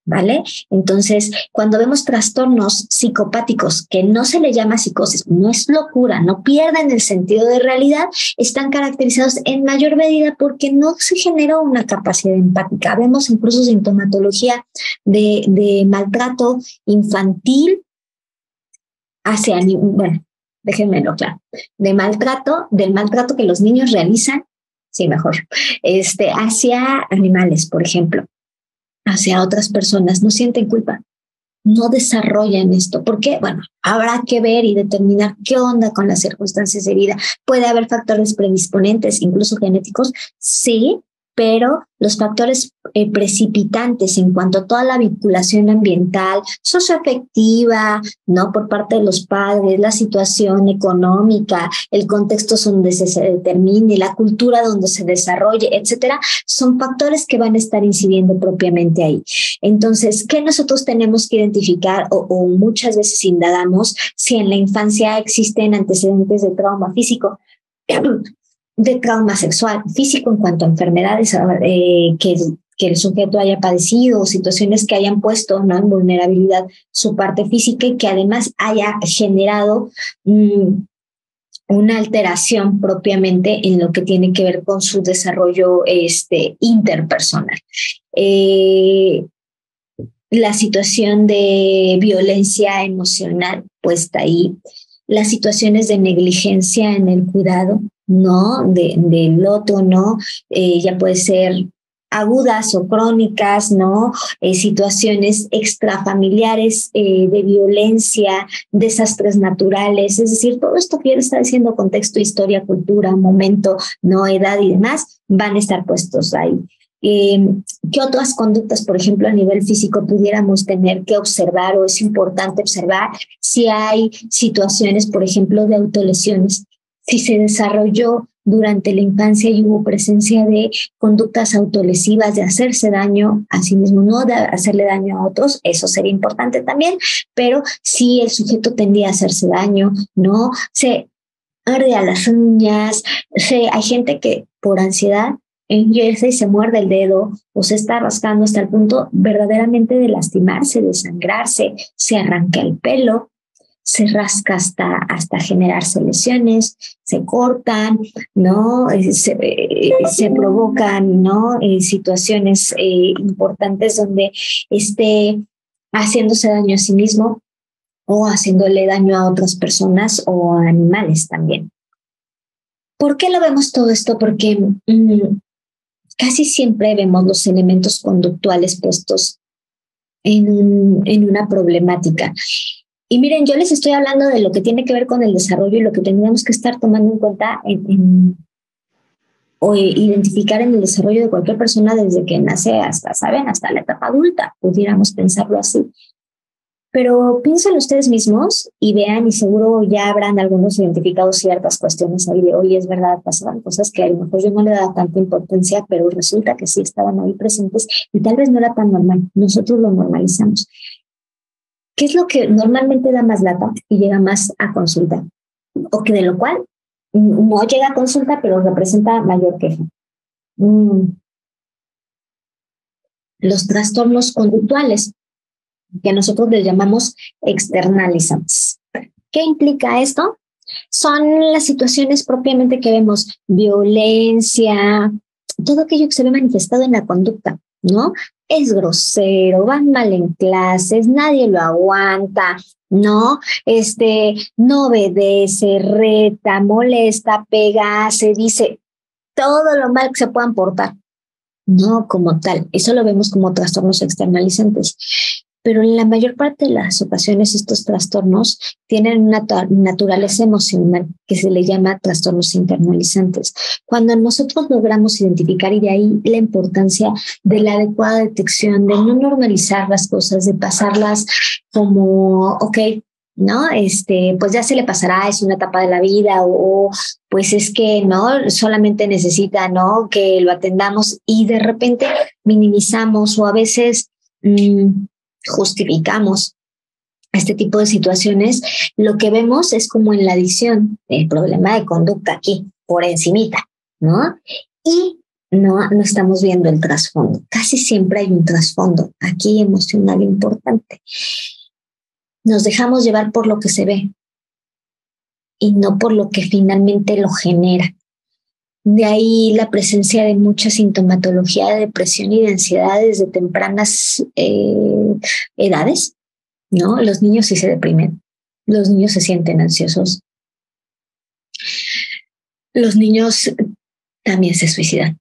¿Vale? Entonces, cuando vemos trastornos psicopáticos, que no se le llama psicosis, no es locura, no pierden el sentido de realidad, están caracterizados en mayor medida porque no se generó una capacidad empática. Vemos incluso sintomatología de maltrato infantil hacia, bueno, déjenmelo claro, del maltrato que los niños realizan, sí, mejor, hacia animales, por ejemplo, hacia otras personas, no sienten culpa, no desarrollan esto. ¿Por qué? Bueno, habrá que ver y determinar qué onda con las circunstancias de vida. ¿Puede haber factores predisponentes, incluso genéticos? Sí, pero los factores precipitantes en cuanto a toda la vinculación ambiental, socioafectiva, ¿no? Por parte de los padres, la situación económica, el contexto donde se determine, la cultura donde se desarrolle, etcétera, son factores que van a estar incidiendo propiamente ahí. Entonces, ¿qué nosotros tenemos que identificar o muchas veces indagamos si en la infancia existen antecedentes de trauma físico? De trauma sexual, físico en cuanto a enfermedades que el sujeto haya padecido o situaciones que hayan puesto, ¿no?, en vulnerabilidad su parte física y que además haya generado una alteración propiamente en lo que tiene que ver con su desarrollo interpersonal. La situación de violencia emocional puesta ahí, las situaciones de negligencia en el cuidado, ¿no?, del otro, ¿no? Ya puede ser agudas o crónicas, ¿no? Situaciones extrafamiliares de violencia, desastres naturales, es decir, todo esto que yo le estaba diciendo, contexto, historia, cultura, momento, ¿no?, edad y demás, van a estar puestos ahí. ¿Qué otras conductas, por ejemplo, a nivel físico pudiéramos tener que observar o es importante observar? Si hay situaciones, por ejemplo, de autolesiones, si se desarrolló durante la infancia y hubo presencia de conductas autolesivas, de hacerse daño a sí mismo, no de hacerle daño a otros, eso sería importante también, pero si el sujeto tendía a hacerse daño, ¿no? Se ardea las uñas, hay gente que por ansiedad enyerza y se muerde el dedo o se está rascando hasta el punto verdaderamente de lastimarse, de sangrarse, se arranca el pelo, se rasca hasta generarse lesiones, se cortan, ¿no? Se provocan, ¿no?, situaciones importantes donde esté haciéndose daño a sí mismo o haciéndole daño a otras personas o a animales también. ¿Por qué lo vemos todo esto? Porque casi siempre vemos los elementos conductuales puestos en una problemática. Y miren, yo les estoy hablando de lo que tiene que ver con el desarrollo y lo que tendríamos que estar tomando en cuenta o identificar en el desarrollo de cualquier persona desde que nace hasta, ¿saben? Hasta la etapa adulta, pudiéramos pensarlo así. Pero piensen ustedes mismos y vean, y seguro ya habrán algunos identificado ciertas cuestiones ahí de, oye, es verdad, pasaban cosas que a lo mejor yo no le daba tanta importancia, pero resulta que sí estaban ahí presentes y tal vez no era tan normal. Nosotros lo normalizamos. ¿Qué es lo que normalmente da más lata y llega más a consulta? O que de lo cual no llega a consulta, pero representa mayor queja. Los trastornos conductuales, que nosotros les llamamos externalizantes. ¿Qué implica esto? Son las situaciones propiamente que vemos, violencia, todo aquello que se ve manifestado en la conducta, ¿no? Es grosero, van mal en clases, nadie lo aguanta, ¿no? No obedece, reta, molesta, pega, se dice todo lo mal que se puedan portar. No como tal, eso lo vemos como trastornos externalizantes. Pero en la mayor parte de las ocasiones estos trastornos tienen una naturaleza emocional que se le llama trastornos internalizantes. Cuando nosotros logramos identificar, y de ahí la importancia de la adecuada detección, de no normalizar las cosas, de pasarlas como, ok, ¿no? Pues ya se le pasará, es una etapa de la vida, o pues es que, ¿no? Solamente necesita, ¿no? Que lo atendamos y de repente minimizamos o a veces justificamos este tipo de situaciones. Lo que vemos es como en la adicción, el problema de conducta aquí, por encimita, ¿no? Y no estamos viendo el trasfondo. Casi siempre hay un trasfondo aquí emocional importante. Nos dejamos llevar por lo que se ve y no por lo que finalmente lo genera. De ahí la presencia de mucha sintomatología de depresión y de ansiedad desde tempranas edades, ¿no? Los niños sí se deprimen, los niños se sienten ansiosos, los niños también se suicidan,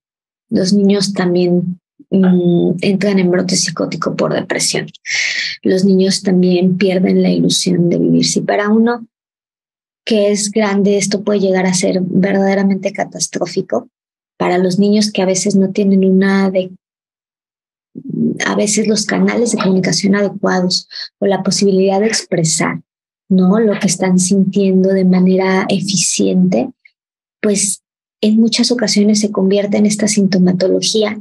los niños también entran en brote psicótico por depresión, los niños también pierden la ilusión de vivir. Si para uno que es grande, esto puede llegar a ser verdaderamente catastrófico para los niños que a veces no tienen a veces los canales de comunicación adecuados o la posibilidad de expresar, ¿no? Lo que están sintiendo de manera eficiente, pues en muchas ocasiones se convierte en esta sintomatología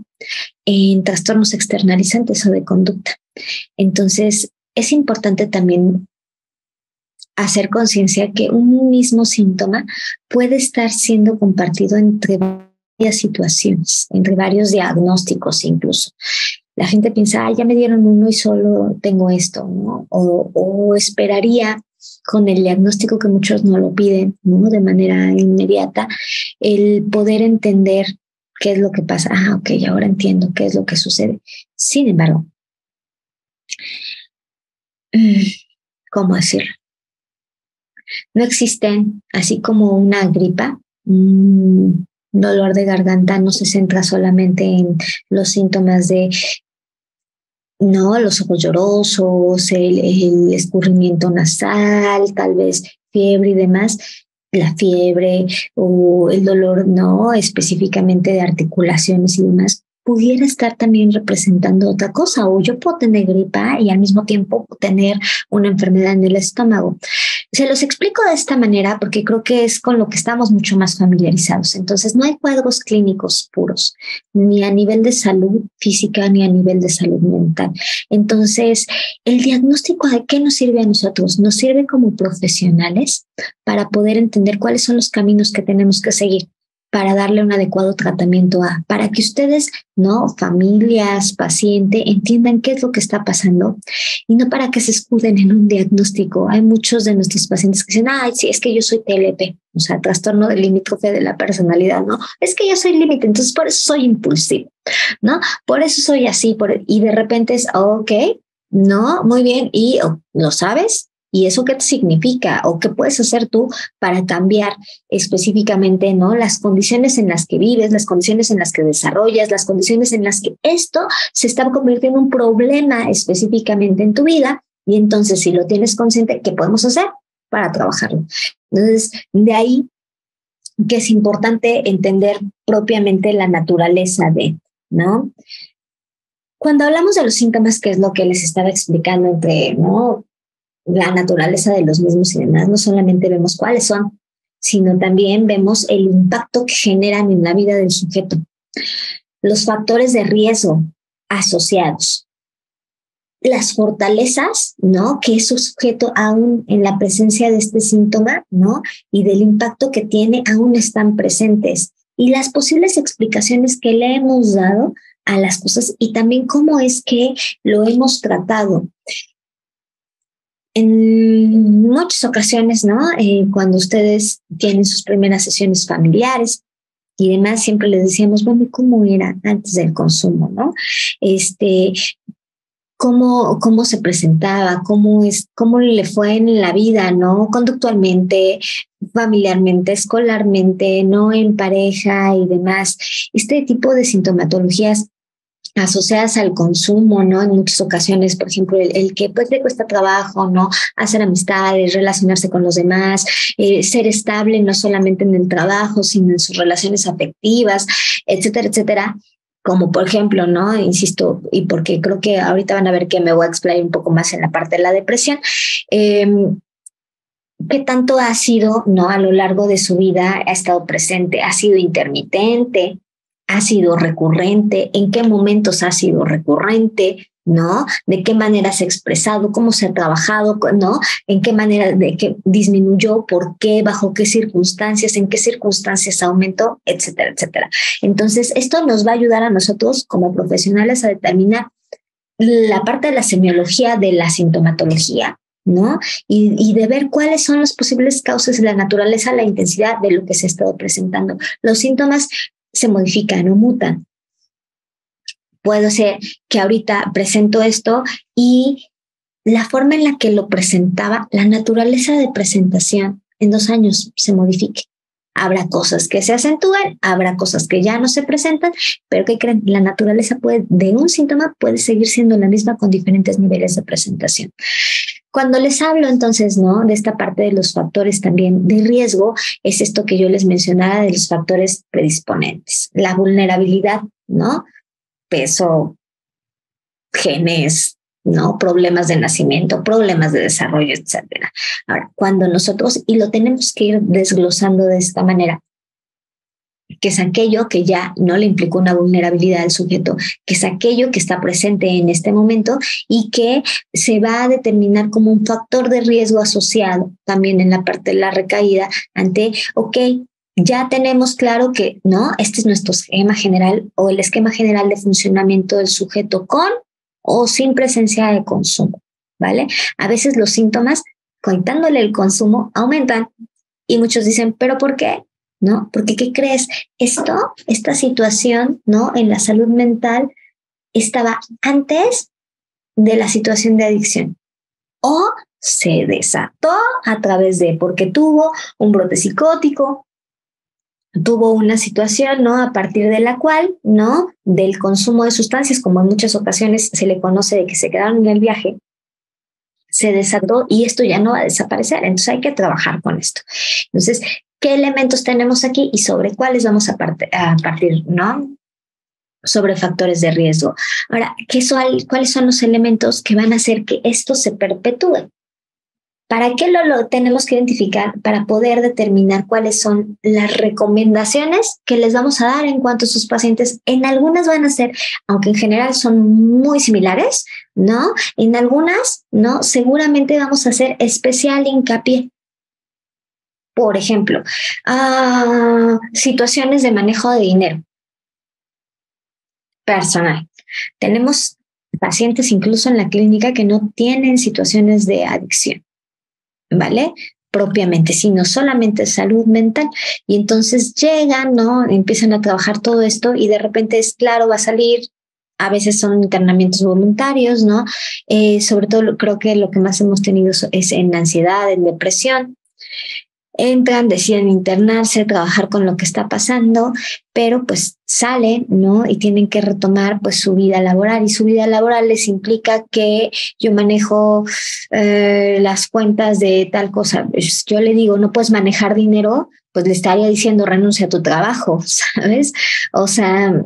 en trastornos externalizantes o de conducta. Entonces, es importante también hacer conciencia que un mismo síntoma puede estar siendo compartido entre varias situaciones, entre varios diagnósticos incluso. La gente piensa, ya me dieron uno y solo tengo esto, ¿no? O esperaría con el diagnóstico que muchos no lo piden, ¿no? De manera inmediata, el poder entender qué es lo que pasa. Ok, ahora entiendo qué es lo que sucede. Sin embargo, ¿cómo decirlo? No existen, así como una gripa, un dolor de garganta no se centra solamente en los síntomas de, no, los ojos llorosos, el escurrimiento nasal, tal vez fiebre y demás. La fiebre o el dolor, no, específicamente de articulaciones y demás, pudiera estar también representando otra cosa. O yo puedo tener gripa y al mismo tiempo tener una enfermedad en el estómago. Se los explico de esta manera porque creo que es con lo que estamos mucho más familiarizados. Entonces, no hay cuadros clínicos puros, ni a nivel de salud física, ni a nivel de salud mental. Entonces, el diagnóstico, ¿de qué nos sirve a nosotros? Nos sirve como profesionales para poder entender cuáles son los caminos que tenemos que seguir para darle un adecuado tratamiento para que ustedes, ¿no? Familias, paciente, entiendan qué es lo que está pasando y no para que se escuden en un diagnóstico. Hay muchos de nuestros pacientes que dicen, sí, es que yo soy TLP, o sea, trastorno del limítrofe de la personalidad, ¿no? Es que yo soy límite, entonces por eso soy impulsivo, ¿no? Por eso soy así, y de repente es, ok, no, muy bien, y ¿lo sabes? ¿Y eso qué significa? ¿O qué puedes hacer tú para cambiar específicamente, ¿no? Las condiciones en las que vives, las condiciones en las que desarrollas, las condiciones en las que esto se está convirtiendo en un problema específicamente en tu vida. Y entonces, si lo tienes consciente, ¿qué podemos hacer para trabajarlo? Entonces, de ahí que es importante entender propiamente la naturaleza de, ¿no? Cuando hablamos de los síntomas, que es lo que les estaba explicando entre, ¿no?, la naturaleza de los mismos y demás, no solamente vemos cuáles son, sino también vemos el impacto que generan en la vida del sujeto, los factores de riesgo asociados, las fortalezas, ¿no?, que es su sujeto aún en la presencia de este síntoma, ¿no?, y del impacto que tiene aún están presentes, y las posibles explicaciones que le hemos dado a las cosas y también cómo es que lo hemos tratado. En muchas ocasiones, ¿no? Cuando ustedes tienen sus primeras sesiones familiares y demás, siempre les decíamos, bueno, ¿cómo era antes del consumo, no? Cómo se presentaba, cómo le fue en la vida, ¿no? Conductualmente, familiarmente, escolarmente, ¿no? En pareja y demás. Este tipo de sintomatologías asociadas al consumo, ¿no? En muchas ocasiones, por ejemplo, el que pues le cuesta trabajo, ¿no? Hacer amistades, relacionarse con los demás, ser estable no solamente en el trabajo, sino en sus relaciones afectivas, etcétera, etcétera. Como por ejemplo, ¿no? Insisto, y porque creo que ahorita van a ver que me voy a explayar un poco más en la parte de la depresión, ¿qué tanto ha sido, ¿no? A lo largo de su vida ha estado presente? ¿Ha sido intermitente? ¿Ha sido recurrente? ¿En qué momentos ha sido recurrente? ¿No? ¿De qué manera se ha expresado? ¿Cómo se ha trabajado? ¿No? ¿En qué manera de que disminuyó? ¿Por qué? ¿Bajo qué circunstancias? ¿En qué circunstancias aumentó? Etcétera, etcétera. Entonces, esto nos va a ayudar a nosotros como profesionales a determinar la parte de la semiología de la sintomatología, ¿no? Y de ver cuáles son las posibles causas de la naturaleza, la intensidad de lo que se ha estado presentando. Los síntomas se modifican o mutan. Puede ser que ahorita presento esto y la forma en la que lo presentaba, la naturaleza de presentación en 2 años se modifique. Habrá cosas que se acentúen, habrá cosas que ya no se presentan, pero ¿qué creen? La naturaleza de un síntoma puede seguir siendo la misma con diferentes niveles de presentación. Cuando les hablo entonces, ¿no?, de esta parte de los factores también de riesgo, es esto que yo les mencionaba de los factores predisponentes, la vulnerabilidad, ¿no? Peso, genes, ¿no? Problemas de nacimiento, problemas de desarrollo, etcétera. Ahora, cuando nosotros, y lo tenemos que ir desglosando de esta manera, que es aquello que ya no le implicó una vulnerabilidad al sujeto, que es aquello que está presente en este momento y que se va a determinar como un factor de riesgo asociado también en la parte de la recaída ante, ok, ya tenemos claro que, ¿no? Este es nuestro esquema general o el esquema general de funcionamiento del sujeto con o sin presencia de consumo, ¿vale? A veces los síntomas, contándole el consumo, aumentan y muchos dicen, ¿pero por qué? ¿No? Porque, ¿qué crees? Esta situación, ¿no?, en la salud mental estaba antes de la situación de adicción o se desató a través de, porque tuvo un brote psicótico, tuvo una situación, ¿no?, a partir de la cual, ¿no?, del consumo de sustancias, como en muchas ocasiones se le conoce de que se quedaron en el viaje, se desató y esto ya no va a desaparecer. Entonces hay que trabajar con esto. Entonces, ¿qué elementos tenemos aquí y sobre cuáles vamos a partir, ¿no? Sobre factores de riesgo. Ahora, ¿cuáles son los elementos que van a hacer que esto se perpetúe? ¿Para qué lo tenemos que identificar? Para poder determinar cuáles son las recomendaciones que les vamos a dar en cuanto a sus pacientes. En algunas van a ser, aunque en general son muy similares, ¿no? En algunas, ¿no?, seguramente vamos a hacer especial hincapié. Por ejemplo, situaciones de manejo de dinero personal. Tenemos pacientes incluso en la clínica que no tienen situaciones de adicción, ¿vale? Propiamente, sino solamente salud mental. Y entonces llegan, ¿no?, empiezan a trabajar todo esto y de repente es claro, va a salir A veces son internamientos voluntarios, ¿no? Sobre todo creo que lo que más hemos tenido es en ansiedad, en depresión. Entran, deciden internarse, trabajar con lo que está pasando, pero pues salen, ¿no? Y tienen que retomar pues su vida laboral, y su vida laboral les implica que yo manejo las cuentas de tal cosa. Pues yo le digo, no puedes manejar dinero, pues le estaría diciendo renuncia a tu trabajo, ¿sabes? O sea,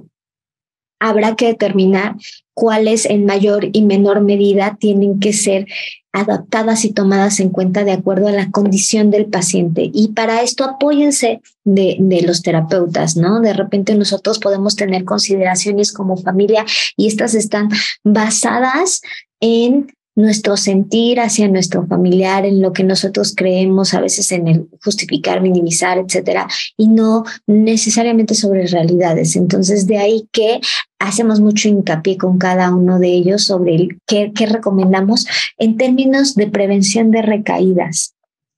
habrá que determinar cuáles en mayor y menor medida tienen que ser adaptadas y tomadas en cuenta de acuerdo a la condición del paciente. Y para esto apóyense de los terapeutas, ¿no? De repente nosotros podemos tener consideraciones como familia y estas están basadas en nuestro sentir hacia nuestro familiar, en lo que nosotros creemos, a veces en el justificar, minimizar, etcétera, y no necesariamente sobre realidades. Entonces, de ahí que hacemos mucho hincapié con cada uno de ellos sobre qué recomendamos en términos de prevención de recaídas,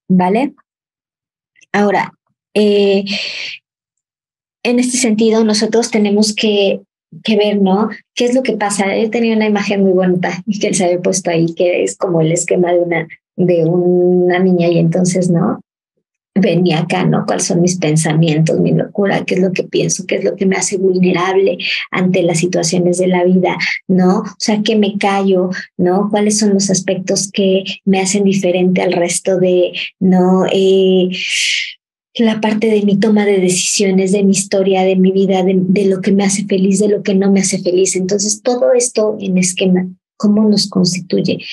¿vale? Ahora, en este sentido, nosotros tenemos que ver, ¿no? ¿Qué es lo que pasa? Él tenía una imagen muy bonita y que él se había puesto ahí, que es como el esquema de una niña, y entonces, ¿no? Venía acá, ¿no? ¿Cuáles son mis pensamientos, mi locura? ¿Qué es lo que pienso? ¿Qué es lo que me hace vulnerable ante las situaciones de la vida? ¿No? O sea, ¿qué me callo? ¿No? ¿Cuáles son los aspectos que me hacen diferente al resto de, ¿no? La parte de mi toma de decisiones, de mi historia, de mi vida, de lo que me hace feliz, de lo que no me hace feliz. Entonces, todo esto en esquema, ¿cómo nos constituye?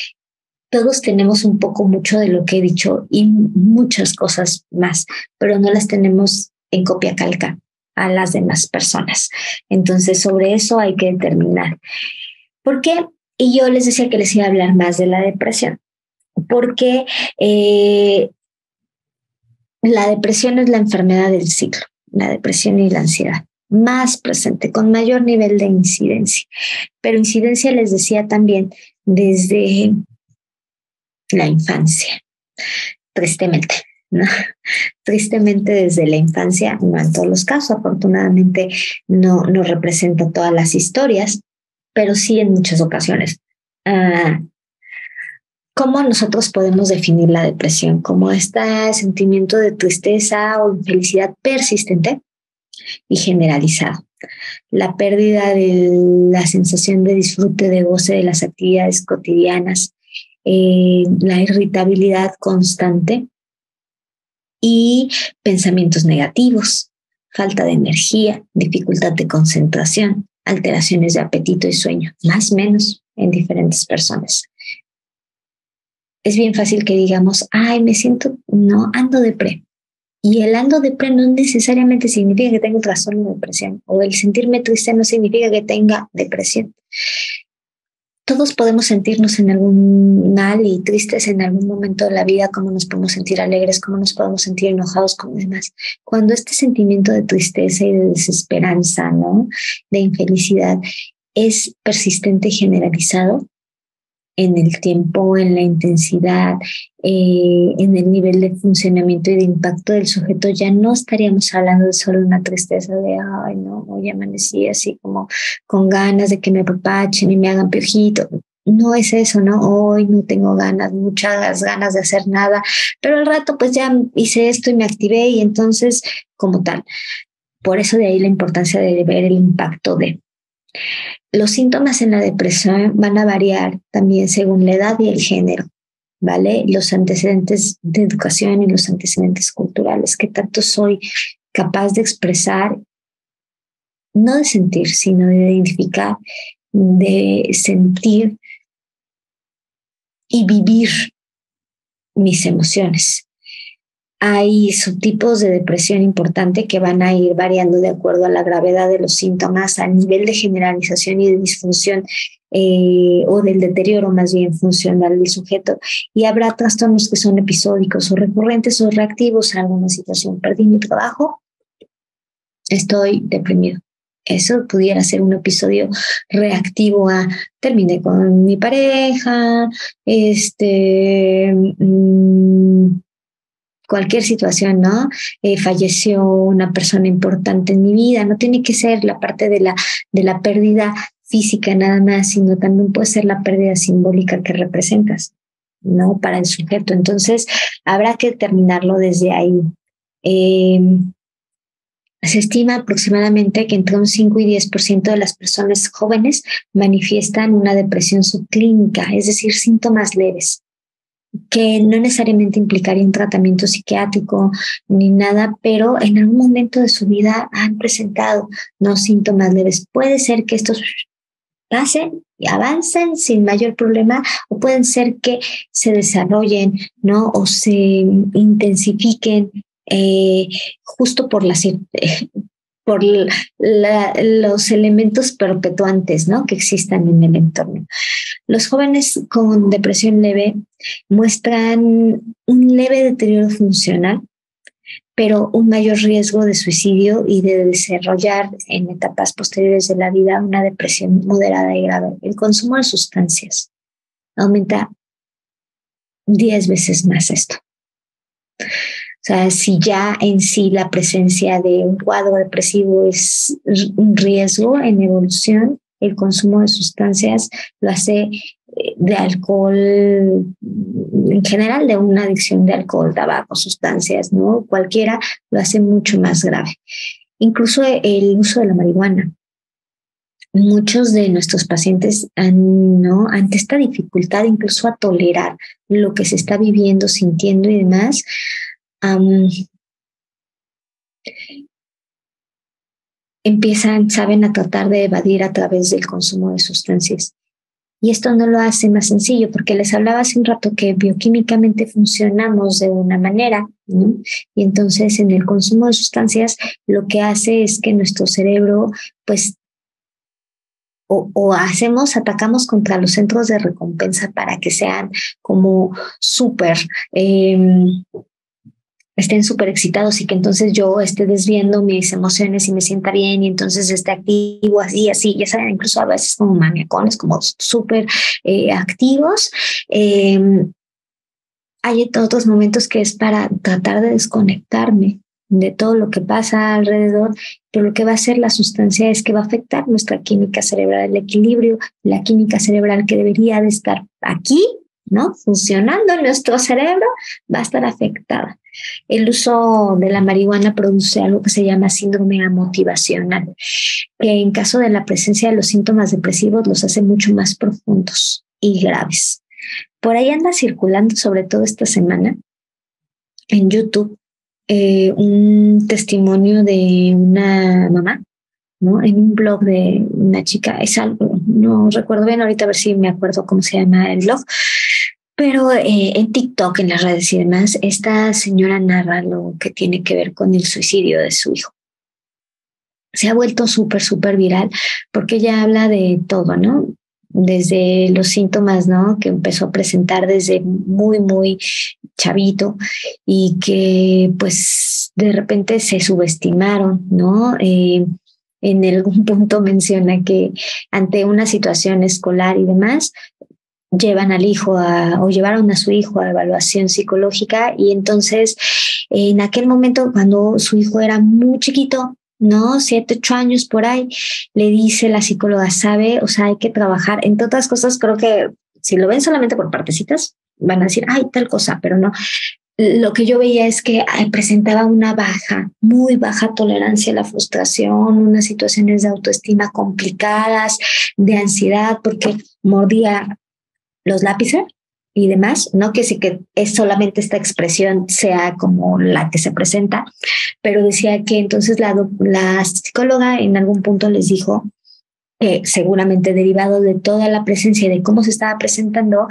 Todos tenemos un poco mucho de lo que he dicho y muchas cosas más, pero no las tenemos en copia calca a las demás personas. Entonces, sobre eso hay que determinar. ¿Por qué? Y yo les decía que les iba a hablar más de la depresión, porque la depresión es la enfermedad del ciclo, la depresión y la ansiedad, más presente, con mayor nivel de incidencia. Pero incidencia, les decía también, desde la infancia, tristemente, ¿no? Tristemente desde la infancia, no en todos los casos, afortunadamente no representa todas las historias, pero sí en muchas ocasiones. ¿Cómo nosotros podemos definir la depresión? Como este sentimiento de tristeza o infelicidad persistente y generalizado. La pérdida de la sensación de disfrute, de goce de las actividades cotidianas, la irritabilidad constante y pensamientos negativos, falta de energía, dificultad de concentración, alteraciones de apetito y sueño, más o menos en diferentes personas. Es bien fácil que digamos, ay, me siento, no, ando depre. Y el ando depre no necesariamente significa que tenga un trastorno de depresión, o el sentirme triste no significa que tenga depresión. Todos podemos sentirnos en algún mal y tristes en algún momento de la vida, como nos podemos sentir alegres, como nos podemos sentir enojados, como demás. Cuando este sentimiento de tristeza y de desesperanza, ¿no? De infelicidad es persistente y generalizado en el tiempo, en la intensidad, en el nivel de funcionamiento y de impacto del sujeto, ya no estaríamos hablando de solo una tristeza de, ay, no, hoy amanecí así como con ganas de que me apapachen y me hagan piojito. No es eso, ¿no? Hoy no tengo ganas, muchas ganas de hacer nada, pero al rato pues ya hice esto y me activé, y entonces como tal. Por eso de ahí la importancia de ver el impacto de... Los síntomas en la depresión van a variar también según la edad y el género, ¿vale? Los antecedentes de educación y los antecedentes culturales, que tanto soy capaz de expresar, no de sentir, sino de identificar, de sentir y vivir mis emociones. Hay subtipos de depresión importante que van a ir variando de acuerdo a la gravedad de los síntomas, al nivel de generalización y de disfunción o del deterioro más bien funcional del sujeto. Y habrá trastornos que son episódicos o recurrentes o reactivos a alguna situación. Perdí mi trabajo, estoy deprimido. Eso pudiera ser un episodio reactivo a terminé con mi pareja, cualquier situación, ¿no? Falleció una persona importante en mi vida, no tiene que ser la parte de la pérdida física nada más, sino también puede ser la pérdida simbólica que representas, ¿no? Para el sujeto. Entonces, habrá que determinarlo desde ahí. Se estima aproximadamente que entre un 5 y 10% de las personas jóvenes manifiestan una depresión subclínica, es decir, síntomas leves, que no necesariamente implicaría un tratamiento psiquiátrico ni nada, pero en algún momento de su vida han presentado no síntomas leves. Puede ser que estos pasen y avancen sin mayor problema, o pueden ser que se desarrollen, ¿no? O se intensifiquen justo por los elementos perpetuantes, ¿no? Que existan en el entorno. Los jóvenes con depresión leve muestran un leve deterioro funcional, pero un mayor riesgo de suicidio y de desarrollar en etapas posteriores de la vida una depresión moderada y grave. El consumo de sustancias aumenta 10 veces más esto. O sea, si ya en sí la presencia de un cuadro depresivo es un riesgo en evolución, el consumo de sustancias lo hace, de alcohol, en general de una adicción de alcohol, tabaco, sustancias, ¿no? Cualquiera lo hace mucho más grave. Incluso el uso de la marihuana. Muchos de nuestros pacientes ¿no? Ante esta dificultad incluso a tolerar lo que se está viviendo, sintiendo y demás, saben, a tratar de evadir a través del consumo de sustancias. Y esto no lo hace más sencillo, porque les hablaba hace un rato que bioquímicamente funcionamos de una manera, ¿no? Y entonces en el consumo de sustancias lo que hace es que nuestro cerebro, pues, atacamos contra los centros de recompensa para que sean como súper, estén súper excitados, y que entonces yo esté desviando mis emociones y me sienta bien, y entonces esté activo, así, ya saben, incluso a veces como maniacones, como súper activos. Hay otros momentos que es para tratar de desconectarme de todo lo que pasa alrededor, pero lo que va a hacer la sustancia es que va a afectar nuestra química cerebral, el equilibrio, la química cerebral que debería de estar aquí, ¿no? Funcionando en nuestro cerebro, va a estar afectada. El uso de la marihuana produce algo que se llama síndrome amotivacional, que en caso de la presencia de los síntomas depresivos los hace mucho más profundos y graves. Por ahí anda circulando, sobre todo esta semana, en YouTube, un testimonio de una mamá, ¿no? En un blog de una chica, es algo, no recuerdo bien, ahorita a ver si me acuerdo cómo se llama el blog, pero en TikTok, en las redes y demás, esta señora narra lo que tiene que ver con el suicidio de su hijo. Se ha vuelto súper viral porque ella habla de todo, ¿no? Desde los síntomas, ¿no? Que empezó a presentar desde muy chavito, y que pues de repente se subestimaron, ¿no? En algún punto menciona que ante una situación escolar y demás, llevan al hijo o llevaron a su hijo a evaluación psicológica, y entonces en aquel momento, cuando su hijo era muy chiquito, ¿no? 7, 8 años por ahí, le dice la psicóloga, sabe, o sea, hay que trabajar, entre otras cosas. Creo que si lo ven solamente por partecitas, van a decir, ay, tal cosa, pero no. Lo que yo veía es que presentaba una muy baja tolerancia a la frustración, unas situaciones de autoestima complicadas, de ansiedad, porque mordía los lápices y demás, no que sí que es solamente esta expresión sea como la que se presenta, pero decía que entonces la psicóloga en algún punto les dijo que seguramente derivado de toda la presencia y de cómo se estaba presentando,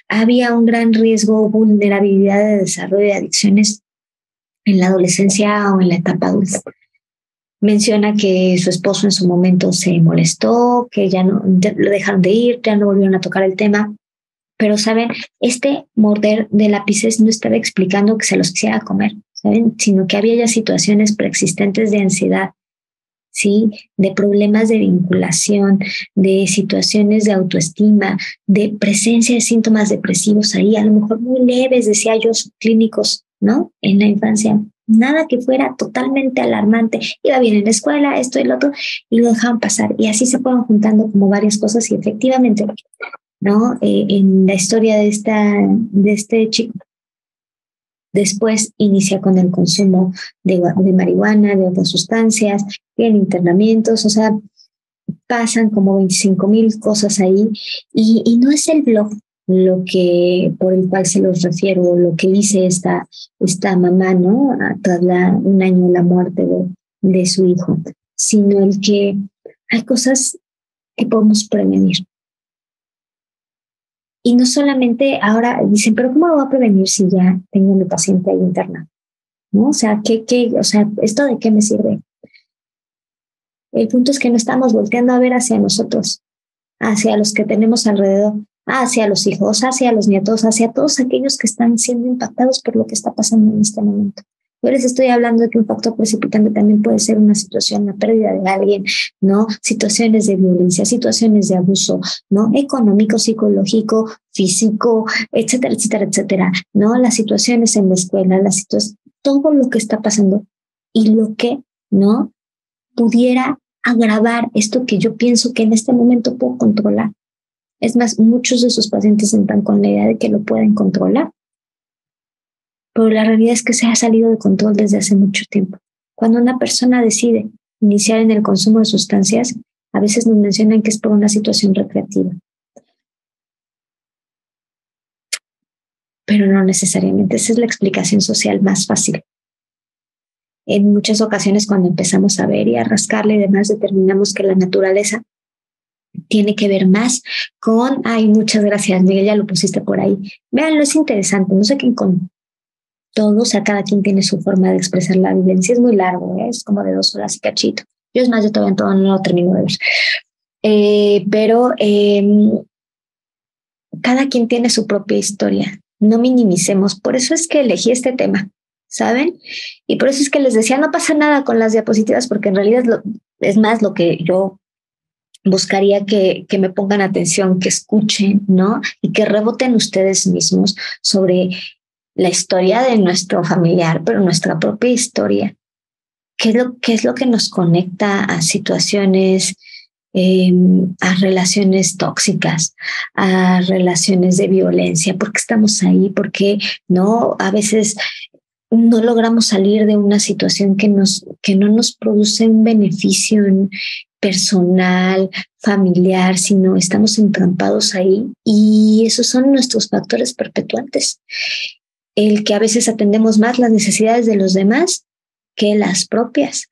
había un gran riesgo o vulnerabilidad de desarrollo de adicciones en la adolescencia o en la etapa adulta. Menciona que su esposo en su momento se molestó, que ya lo dejaron de ir, ya no volvieron a tocar el tema. Pero, ¿saben? Este morder de lápices no estaba explicando que se los quisiera comer, ¿saben? Sino que había ya situaciones preexistentes de ansiedad, ¿sí? De problemas de vinculación, de situaciones de autoestima, de presencia de síntomas depresivos ahí, a lo mejor muy leves, decía yo, subclínicos, ¿no? En la infancia. nada que fuera totalmente alarmante. Iba bien en la escuela, esto y lo otro, y lo dejaban pasar. Y así se fueron juntando como varias cosas y efectivamente, ¿no? En la historia de este chico, después inicia con el consumo de marihuana, de otras sustancias, en internamientos, o sea, pasan como 25,000 cosas ahí y no es el blog lo que por el cual se los refiero, lo que dice esta mamá, ¿no? Tras un año de la muerte de su hijo, sino el que hay cosas que podemos prevenir. Y no solamente ahora dicen, pero ¿cómo lo voy a prevenir si ya tengo a mi paciente ahí interna? ¿No? O sea, o sea, ¿esto de qué me sirve? El punto es que no estamos volteando a ver hacia nosotros, hacia los que tenemos alrededor, hacia los hijos, hacia los nietos, hacia todos aquellos que están siendo impactados por lo que está pasando en este momento. Yo les estoy hablando de que un factor precipitante también puede ser una situación, la pérdida de alguien, ¿no? Situaciones de violencia, situaciones de abuso, ¿no? Económico, psicológico, físico, etcétera, etcétera, etcétera, ¿no? Las situaciones en la escuela, todo lo que está pasando y lo que, ¿no? Pudiera agravar esto que yo pienso que en este momento puedo controlar. Es más, muchos de sus pacientes entran con la idea de que lo pueden controlar, pero la realidad es que se ha salido de control desde hace mucho tiempo. Cuando una persona decide iniciar en el consumo de sustancias, a veces nos mencionan que es por una situación recreativa, pero no necesariamente. Esa es la explicación social más fácil. En muchas ocasiones, cuando empezamos a ver y a rascarle y demás, determinamos que la naturaleza tiene que ver más con, ay, muchas gracias, Miguel, ya lo pusiste por ahí. Véanlo, es interesante, no sé quién con todo, o sea, cada quien tiene su forma de expresar la vivencia, es muy largo, ¿eh? Es como de 2 horas y cachito. Yo es más, yo todavía todo no lo termino de ver. Pero cada quien tiene su propia historia, no minimicemos, por eso es que elegí este tema, ¿saben? Y por eso es que les decía, no pasa nada con las diapositivas, porque en realidad es más lo que yo buscaría que me pongan atención, que escuchen, ¿no? Y que reboten ustedes mismos sobre la historia de nuestro familiar, pero nuestra propia historia. ¿Qué es lo que nos conecta a situaciones, a relaciones tóxicas, a relaciones de violencia? ¿Por qué estamos ahí? ¿Por qué no? A veces no logramos salir de una situación que no nos produce un beneficio personal, familiar, sino estamos entrampados ahí y esos son nuestros factores perpetuantes. El que a veces atendemos más las necesidades de los demás que las propias.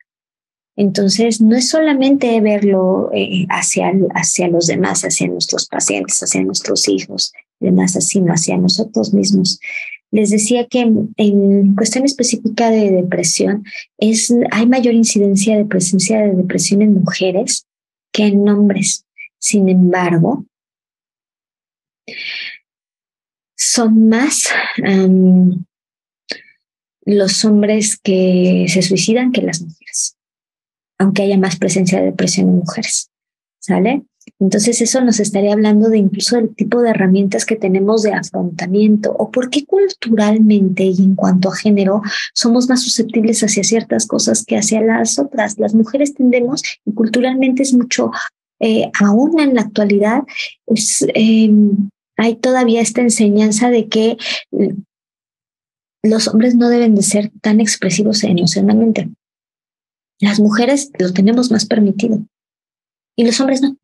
Entonces, no es solamente verlo hacia los demás, hacia nuestros pacientes, hacia nuestros hijos, demás, sino hacia nosotros mismos. Les decía que en cuestión específica de depresión, hay mayor incidencia de presencia de depresión en mujeres que en hombres. Sin embargo, son más los hombres que se suicidan que las mujeres, aunque haya más presencia de depresión en mujeres, ¿sale? Entonces eso nos estaría hablando de incluso el tipo de herramientas que tenemos de afrontamiento o por qué culturalmente y en cuanto a género somos más susceptibles hacia ciertas cosas que hacia las otras. Las mujeres tendemos y culturalmente es mucho, aún en la actualidad, hay todavía esta enseñanza de que los hombres no deben de ser tan expresivos emocionalmente. Las mujeres lo tenemos más permitido y los hombres no.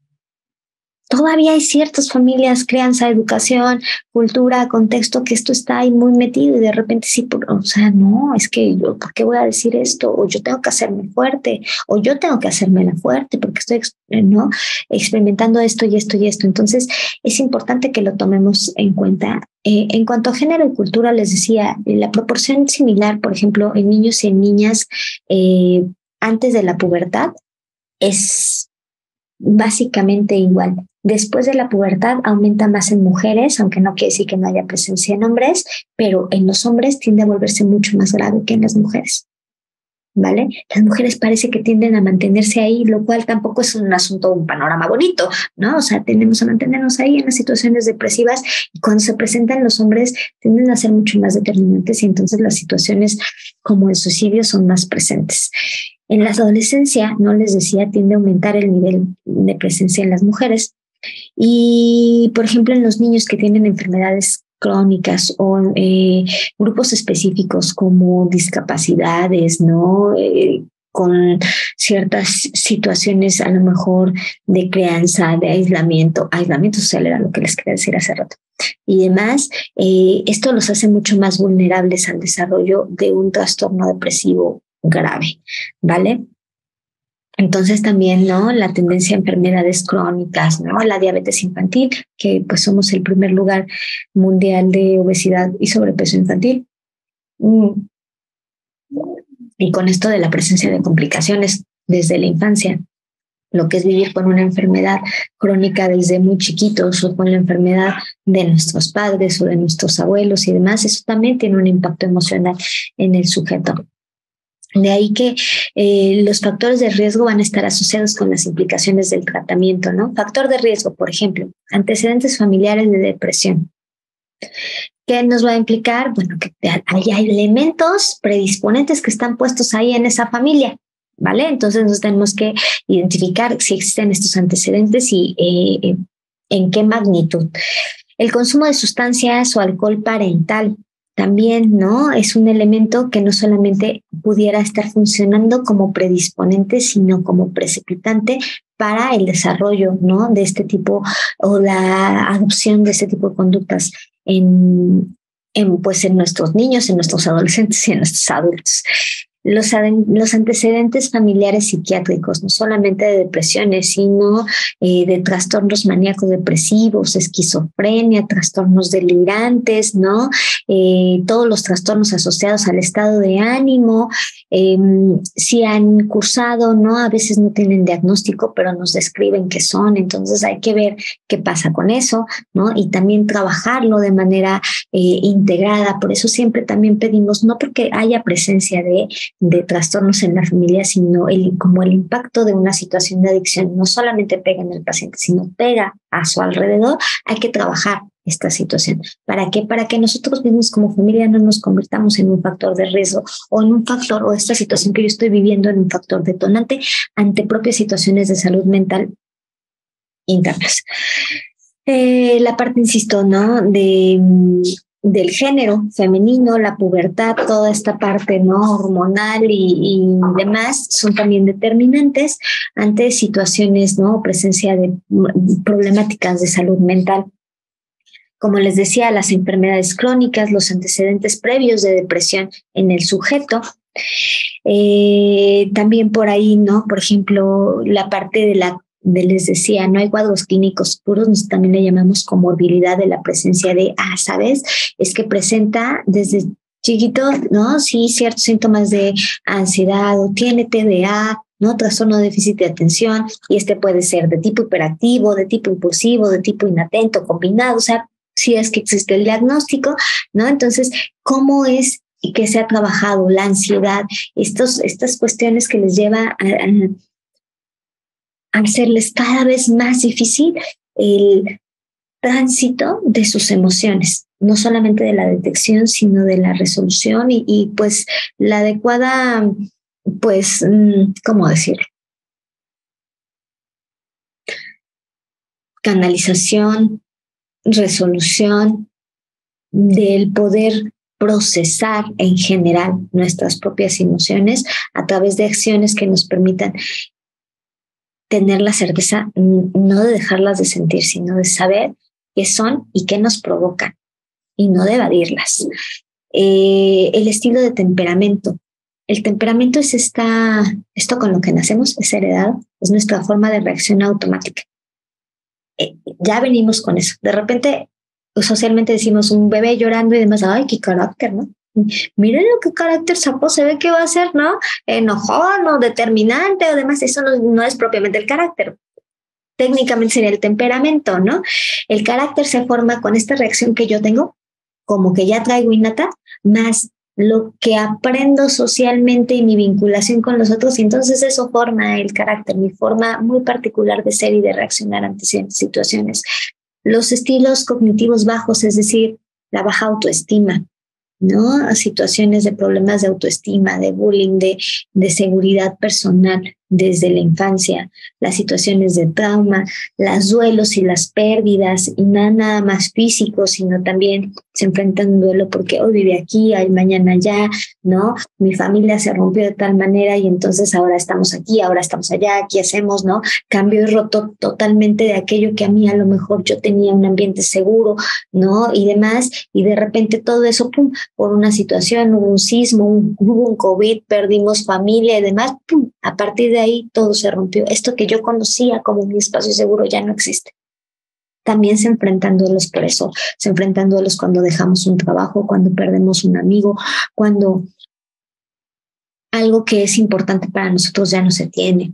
Todavía hay ciertas familias, crianza, educación, cultura, contexto, que esto está ahí muy metido y de repente sí, o sea, no, es que yo, ¿por qué voy a decir esto? O yo tengo que hacerme fuerte, o yo tengo que hacerme la fuerte porque estoy ¿no? experimentando esto y esto y esto. Entonces, es importante que lo tomemos en cuenta. En cuanto a género y cultura, les decía, la proporción similar, por ejemplo, en niños y en niñas antes de la pubertad es básicamente igual. Después de la pubertad aumenta más en mujeres, aunque no quiere decir que no haya presencia en hombres, pero en los hombres tiende a volverse mucho más grave que en las mujeres. ¿vale? Las mujeres parece que tienden a mantenerse ahí, lo cual tampoco es un asunto, un panorama bonito, ¿no? O sea, tendemos a mantenernos ahí en las situaciones depresivas y cuando se presentan los hombres tienden a ser mucho más determinantes y entonces las situaciones como el suicidio son más presentes. En la adolescencia, no les decía, tiende a aumentar el nivel de presencia en las mujeres y, por ejemplo, en los niños que tienen enfermedades crónicas o grupos específicos como discapacidades, ¿no? Con ciertas situaciones a lo mejor de crianza, de aislamiento social era lo que les quería decir hace rato. Y demás, esto los hace mucho más vulnerables al desarrollo de un trastorno depresivo grave, ¿vale? Entonces también, ¿no? La tendencia a enfermedades crónicas, ¿no? La diabetes infantil, que pues somos el primer lugar mundial de obesidad y sobrepeso infantil. Y con esto de la presencia de complicaciones desde la infancia, lo que es vivir con una enfermedad crónica desde muy chiquitos o con la enfermedad de nuestros padres o de nuestros abuelos y demás, eso también tiene un impacto emocional en el sujeto. De ahí que los factores de riesgo van a estar asociados con las implicaciones del tratamiento, ¿no? Factor de riesgo, por ejemplo, antecedentes familiares de depresión. ¿Qué nos va a implicar? Bueno, que haya elementos predisponentes que están puestos ahí en esa familia, ¿vale? Entonces nos tenemos que identificar si existen estos antecedentes y en qué magnitud. El consumo de sustancias o alcohol parental también, ¿no? Es un elemento que no solamente pudiera estar funcionando como predisponente, sino como precipitante para el desarrollo, ¿no? De este tipo o la adopción de este tipo de conductas pues en nuestros niños, en nuestros adolescentes y en nuestros adultos. Los antecedentes familiares psiquiátricos, no solamente de depresiones, sino de trastornos maníacos depresivos, esquizofrenia, trastornos delirantes, ¿no? Todos los trastornos asociados al estado de ánimo, si han cursado, ¿no? A veces no tienen diagnóstico, pero nos describen qué son, entonces hay que ver qué pasa con eso, ¿no? Y también trabajarlo de manera integrada. Por eso siempre también pedimos, no porque haya presencia de trastornos en la familia, sino como el impacto de una situación de adicción no solamente pega en el paciente, sino pega a su alrededor, hay que trabajar esta situación. ¿Para qué? Para que nosotros mismos como familia no nos convirtamos en un factor de riesgo o en un factor o esta situación que yo estoy viviendo en un factor detonante ante propias situaciones de salud mental internas. La parte, insisto, ¿no? Del género femenino, la pubertad, toda esta parte no hormonal y demás son también determinantes ante situaciones, ¿no? Presencia de problemáticas de salud mental. Como les decía, las enfermedades crónicas, los antecedentes previos de depresión en el sujeto. También por ahí, ¿no? Por ejemplo, la parte les decía, no hay cuadros clínicos puros, también le llamamos comorbilidad de la presencia de, ¿sabes? Es que presenta desde chiquito, ¿no? Sí, ciertos síntomas de ansiedad o tiene TDA, ¿no? Trastorno de déficit de atención, y puede ser de tipo hiperactivo, de tipo impulsivo, de tipo inatento, combinado, o sea, si es que existe el diagnóstico, ¿no? Entonces, ¿cómo es que se ha trabajado la ansiedad? Estas cuestiones que les lleva a hacerles cada vez más difícil el tránsito de sus emociones, no solamente de la detección, sino de la resolución y pues la adecuada, pues, ¿cómo decirlo? Canalización, resolución, del poder procesar en general nuestras propias emociones a través de acciones que nos permitan tener la certeza no de dejarlas de sentir, sino de saber qué son y qué nos provocan y no de evadirlas. El estilo de temperamento. El temperamento es esto con lo que nacemos, es heredado, es nuestra forma de reacción automática. Ya venimos con eso. De repente, socialmente decimos un bebé llorando y demás, ¡ay, qué carácter!, ¿no? Miren lo que carácter sacó, se ve que va a ser, ¿no? Enojón o determinante o demás. Eso no es propiamente el carácter. Técnicamente sería el temperamento, ¿no? El carácter se forma con esta reacción que yo tengo, como que ya traigo innata, más lo que aprendo socialmente y mi vinculación con los otros, y entonces eso forma el carácter, mi forma muy particular de ser y de reaccionar ante ciertas situaciones. Los estilos cognitivos bajos, es decir, la baja autoestima, ¿no? A situaciones de problemas de autoestima, de bullying, de seguridad personal desde la infancia, las situaciones de trauma, los duelos y las pérdidas, y no nada más físicos, sino también se enfrentan a un duelo porque hoy vive aquí, hoy mañana allá, ¿no? Mi familia se rompió de tal manera y entonces ahora estamos aquí, ahora estamos allá, aquí hacemos, ¿no? Cambio y roto totalmente de aquello que a mí a lo mejor yo tenía un ambiente seguro, ¿no? Y demás, y de repente todo eso, pum, por una situación, hubo un sismo, hubo un COVID, perdimos familia y demás, ¡pum! A partir de ahí todo se rompió. Esto que yo conocía como mi espacio seguro ya no existe. También se enfrentan duelos por eso, se enfrentan duelos cuando dejamos un trabajo, cuando perdemos un amigo, cuando algo que es importante para nosotros ya no se tiene.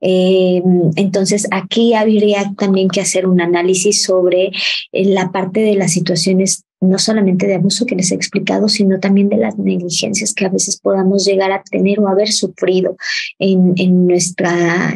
Entonces, aquí habría también que hacer un análisis sobre la parte de las situaciones, no solamente de abuso que les he explicado, sino también de las negligencias que a veces podamos llegar a tener o haber sufrido en nuestra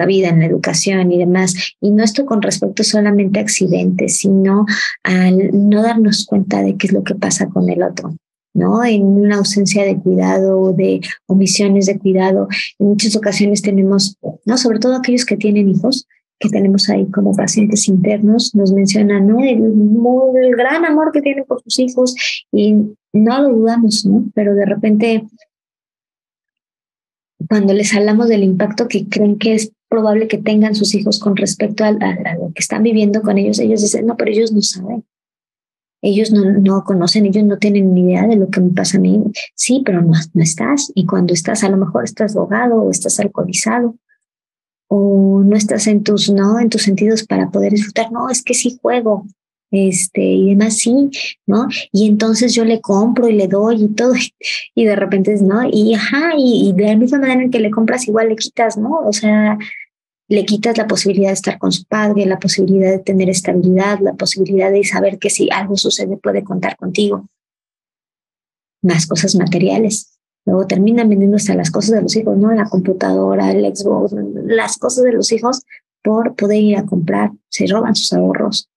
vida, en la educación y demás. Y no esto con respecto solamente a accidentes, sino al no darnos cuenta de qué es lo que pasa con el otro, ¿no? En una ausencia de cuidado, de omisiones de cuidado. En muchas ocasiones tenemos, ¿no? Sobre todo aquellos que tienen hijos, que tenemos ahí como pacientes internos, nos mencionan, ¿no? El gran amor que tienen por sus hijos, y no lo dudamos, ¿no? Pero de repente, cuando les hablamos del impacto que creen que es probable que tengan sus hijos con respecto a lo que están viviendo con ellos, ellos dicen, no, pero ellos no saben. Ellos no conocen, ellos no tienen ni idea de lo que me pasa a mí. Sí, pero no estás. Y cuando estás, a lo mejor estás drogado o estás alcoholizado o no estás ¿no? En tus sentidos para poder disfrutar. No, es que sí juego, y demás, sí, ¿no? Y entonces yo le compro y le doy y todo, y de repente, ¿no? Y ajá, y de la misma manera en que le compras, igual le quitas, ¿no? O sea, le quitas la posibilidad de estar con su padre, la posibilidad de tener estabilidad, la posibilidad de saber que si algo sucede puede contar contigo. Más cosas materiales. Luego terminan vendiendo hasta las cosas de los hijos, ¿no? La computadora, el Xbox, las cosas de los hijos por poder ir a comprar. Se roban sus ahorros.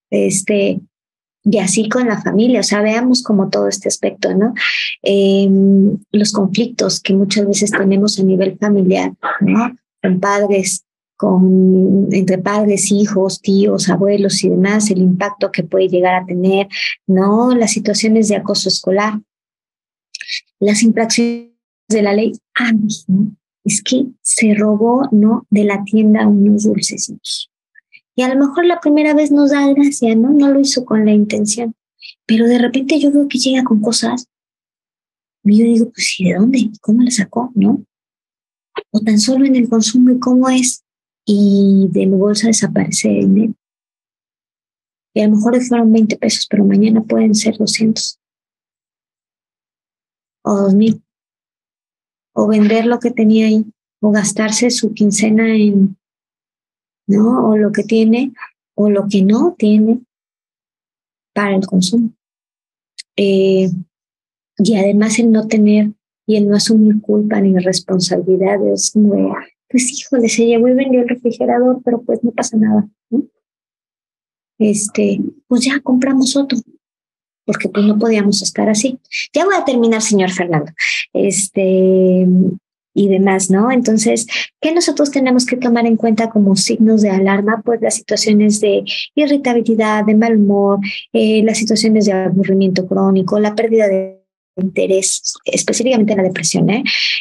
Y así con la familia, o sea, veamos como todo este aspecto, ¿no? Los conflictos que muchas veces tenemos a nivel familiar, ¿no? Con padres, entre padres, hijos, tíos, abuelos y demás, el impacto que puede llegar a tener, ¿no? Las situaciones de acoso escolar, las infracciones de la ley. ¿No? Es que se robó, ¿no? De la tienda unos dulcecitos. Y a lo mejor la primera vez nos da gracia, ¿no? No lo hizo con la intención. Pero de repente yo veo que llega con cosas y yo digo, pues, ¿y de dónde? ¿Cómo la sacó? ¿No? O tan solo en el consumo y cómo es. Y de mi bolsa desaparece el dinero. Y a lo mejor fueron 20 pesos, pero mañana pueden ser 200 o 2,000. O vender lo que tenía ahí, o gastarse su quincena en, ¿no? O lo que tiene, o lo que no tiene para el consumo. Y además el no tener y el no asumir culpa ni responsabilidades, como, pues híjole, se llevó y vendió el refrigerador, pero pues no pasa nada, ¿no? Pues ya compramos otro, porque pues no podíamos estar así. Ya voy a terminar, señor Fernando. Y demás, ¿no? Entonces, ¿qué nosotros tenemos que tomar en cuenta como signos de alarma? Pues las situaciones de irritabilidad, de mal humor, las situaciones de aburrimiento crónico, la pérdida de interés, específicamente en la depresión,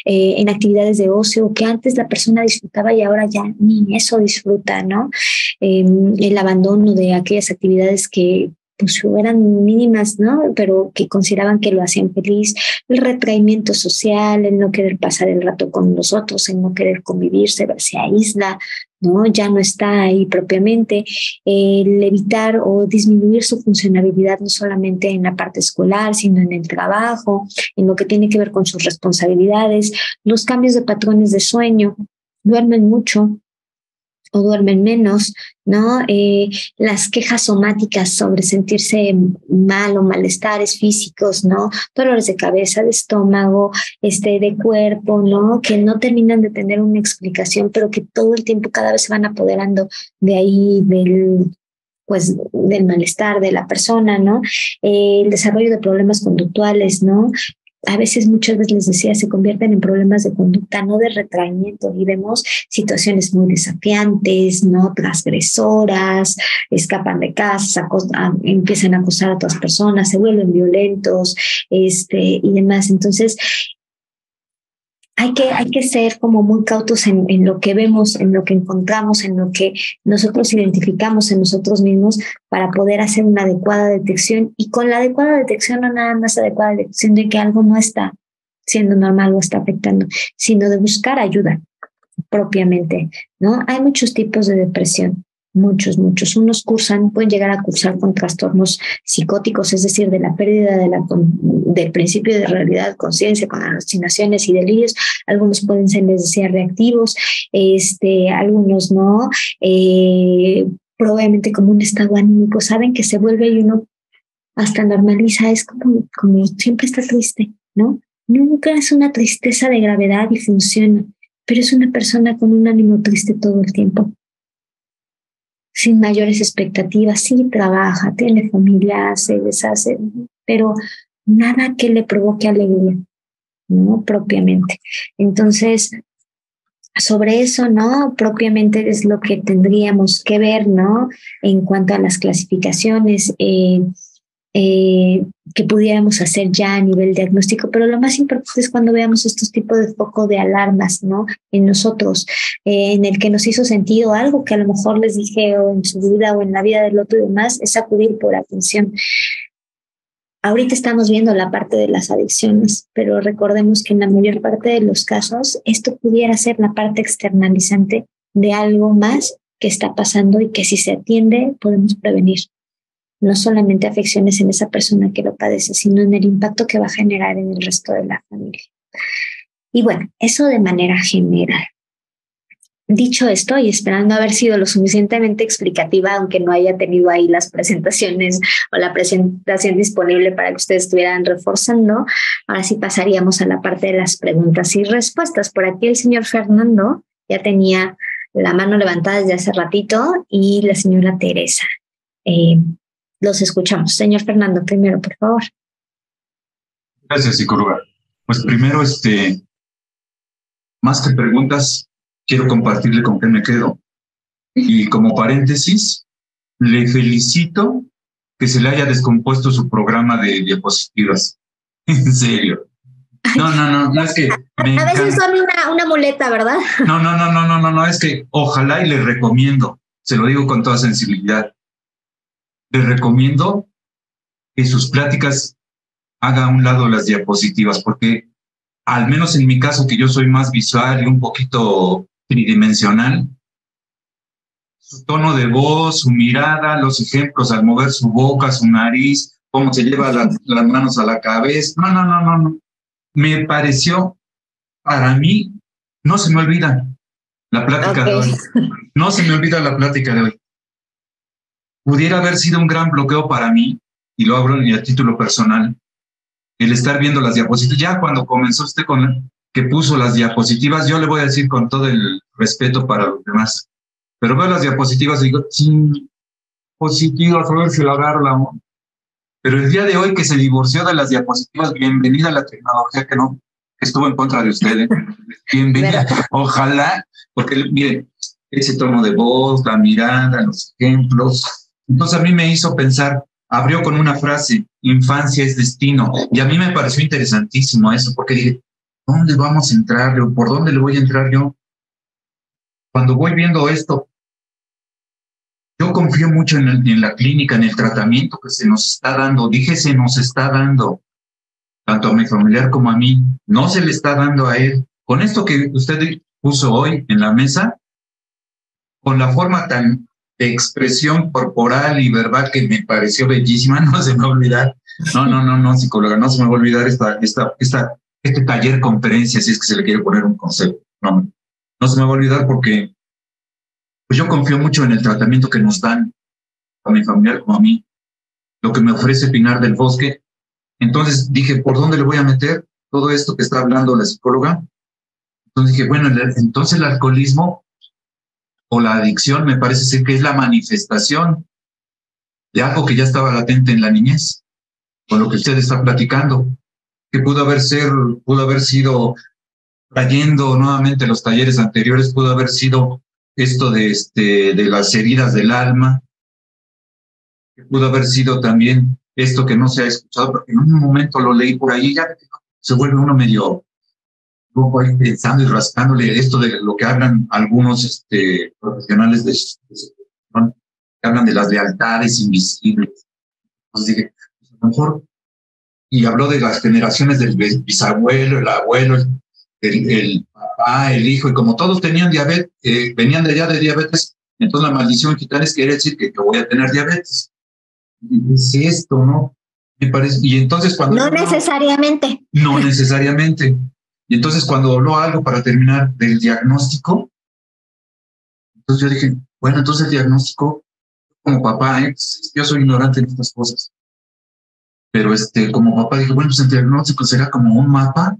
en actividades de ocio que antes la persona disfrutaba y ahora ya ni eso disfruta, ¿no? El abandono de aquellas actividades que pues eran mínimas, ¿no? Pero que consideraban que lo hacían feliz, el retraimiento social, el no querer pasar el rato con los otros, el no querer convivir, se aísla, ¿no? Ya no está ahí propiamente, el evitar o disminuir su funcionalidad no solamente en la parte escolar, sino en el trabajo, en lo que tiene que ver con sus responsabilidades, los cambios de patrones de sueño, duermen mucho, o duermen menos, ¿no? Las quejas somáticas sobre sentirse mal o malestares físicos, ¿no? Dolores de cabeza, de estómago, de cuerpo, ¿no? Que no terminan de tener una explicación, pero que todo el tiempo cada vez se van apoderando de ahí, del malestar de la persona, ¿no? El desarrollo de problemas conductuales, ¿no? A veces, muchas veces les decía, se convierten en problemas de conducta, no de retraimiento, y vemos situaciones muy desafiantes, no transgresoras, escapan de casa, empiezan a acosar a otras personas, se vuelven violentos, y demás. Entonces, hay que ser como muy cautos en lo que vemos, en lo que encontramos, en lo que nosotros identificamos en nosotros mismos para poder hacer una adecuada detección. Y con la adecuada detección, no nada más adecuada detección de que algo no está siendo normal o está afectando, sino de buscar ayuda propiamente, ¿no? Hay muchos tipos de depresión. Muchos. Unos pueden llegar a cursar con trastornos psicóticos, es decir, de la pérdida del principio de realidad, conciencia, con alucinaciones y delirios. Algunos pueden ser, les decía, reactivos, algunos no, probablemente como un estado anímico, saben que se vuelve y uno hasta normaliza, es como siempre está triste, ¿no? Nunca es una tristeza de gravedad y funciona, pero es una persona con un ánimo triste todo el tiempo, sin mayores expectativas. Sí trabaja, tiene familia, se deshace, pero nada que le provoque alegría, ¿no? Propiamente. Entonces, sobre eso, ¿no? Propiamente es lo que tendríamos que ver, ¿no? En cuanto a las clasificaciones que pudiéramos hacer ya a nivel diagnóstico, pero lo más importante es cuando veamos estos tipos de foco de alarmas, ¿no? En nosotros, en el que nos hizo sentido algo que a lo mejor les dije o en su vida o en la vida del otro y demás, es acudir por atención. Ahorita estamos viendo la parte de las adicciones, pero recordemos que en la mayor parte de los casos esto pudiera ser la parte externalizante de algo más que está pasando y que si se atiende podemos prevenir. No solamente afecciones en esa persona que lo padece, sino en el impacto que va a generar en el resto de la familia. Y bueno, eso de manera general. Dicho esto, y esperando haber sido lo suficientemente explicativa, aunque no haya tenido ahí las presentaciones o la presentación disponible para que ustedes estuvieran reforzando, ahora sí pasaríamos a la parte de las preguntas y respuestas. Por aquí el señor Fernando ya tenía la mano levantada desde hace ratito, y la señora Teresa. Los escuchamos. Señor Fernando, primero, por favor. Gracias, psicóloga. Pues primero, más que preguntas, quiero compartirle con qué me quedo. Y como paréntesis, le felicito que se le haya descompuesto su programa de diapositivas. En serio. No, es que a veces son una muleta, ¿verdad? No, es que ojalá, y le recomiendo, se lo digo con toda sensibilidad, le recomiendo que sus pláticas haga a un lado las diapositivas, porque al menos en mi caso, que yo soy más visual y un poquito tridimensional, su tono de voz, su mirada, los ejemplos al mover su boca, su nariz, cómo se lleva las manos a la cabeza, no. Me pareció, para mí, no se me olvida la plática de hoy. No se me olvida la plática de hoy. Pudiera haber sido un gran bloqueo para mí, y lo hablo a título personal, el estar viendo las diapositivas. Ya cuando comenzó usted con que puso las diapositivas, yo le voy a decir con todo el respeto para los demás, pero veo las diapositivas y digo, sí, positivas, a ver si la agarro la mano. Pero el día de hoy que se divorció de las diapositivas, bienvenida a la tecnología, que no estuvo en contra de usted. Bienvenida, ojalá, porque miren, ese tono de voz, la mirada, los ejemplos. Entonces a mí me hizo pensar, abrió con una frase, infancia es destino, y a mí me pareció interesantísimo eso, porque dije, ¿dónde vamos a entrar? ¿Por dónde le voy a entrar yo? Cuando voy viendo esto, yo confío mucho en la clínica, en el tratamiento que se nos está dando. Dije, se nos está dando, tanto a mi familiar como a mí. No se le está dando a él. Con esto que usted puso hoy en la mesa, con la forma tan de expresión corporal y verbal que me pareció bellísima, no se me va a olvidar. No, psicóloga, no se me va a olvidar este taller conferencia, si es que se le quiere poner un concepto. No se me va a olvidar, porque pues yo confío mucho en el tratamiento que nos dan, a mi familiar como a mí, lo que me ofrece Pinar del Bosque. Entonces dije, ¿por dónde le voy a meter todo esto que está hablando la psicóloga? Entonces dije, bueno, entonces el alcoholismo o la adicción me parece ser que es la manifestación de algo que ya estaba latente en la niñez, con lo que usted está platicando, que pudo haber sido, trayendo nuevamente los talleres anteriores, pudo haber sido esto de las heridas del alma, que pudo haber sido también esto que no se ha escuchado, porque en un momento lo leí por ahí, ya se vuelve uno medio un poco ahí pensando y rascándole esto de lo que hablan algunos profesionales que hablan de las lealtades invisibles. Entonces dije, pues a lo mejor, y habló de las generaciones del bisabuelo, el abuelo, el papá, el hijo, y como todos tenían diabetes, venían de allá de diabetes, entonces la maldición gitana quiere decir que yo voy a tener diabetes. Y es esto, ¿no? Me parece, y entonces cuando... No necesariamente. No necesariamente. Y entonces cuando habló algo para terminar del diagnóstico, entonces yo dije, bueno, entonces el diagnóstico, como papá, yo soy ignorante en estas cosas, pero como papá dije, bueno, pues el diagnóstico será como un mapa,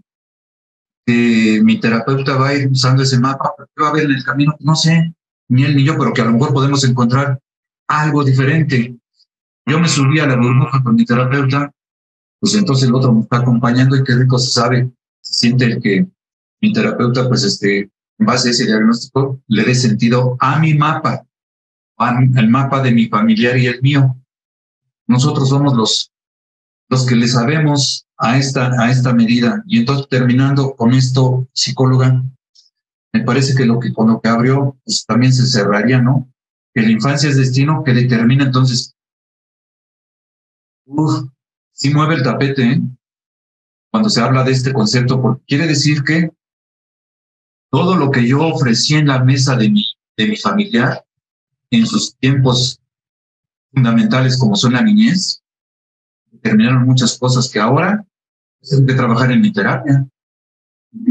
que mi terapeuta va a ir usando ese mapa, pero ¿qué va a haber en el camino? No sé, ni él ni yo, pero que a lo mejor podemos encontrar algo diferente. Yo me subí a la burbuja con mi terapeuta, pues entonces el otro me está acompañando y qué rico se siente el que mi terapeuta, pues en base a ese diagnóstico, le dé sentido a mi mapa, al mapa de mi familiar y el mío. Nosotros somos los que le sabemos a esta medida. Y entonces, terminando con esto, psicóloga, me parece que con lo que abrió, pues también se cerraría, ¿no? Que la infancia es destino que determina entonces, sí mueve el tapete, ¿eh? Cuando se habla de este concepto, porque quiere decir que todo lo que yo ofrecí en la mesa de mi familiar, en sus tiempos fundamentales como son la niñez, determinaron muchas cosas que ahora tengo que trabajar en mi terapia.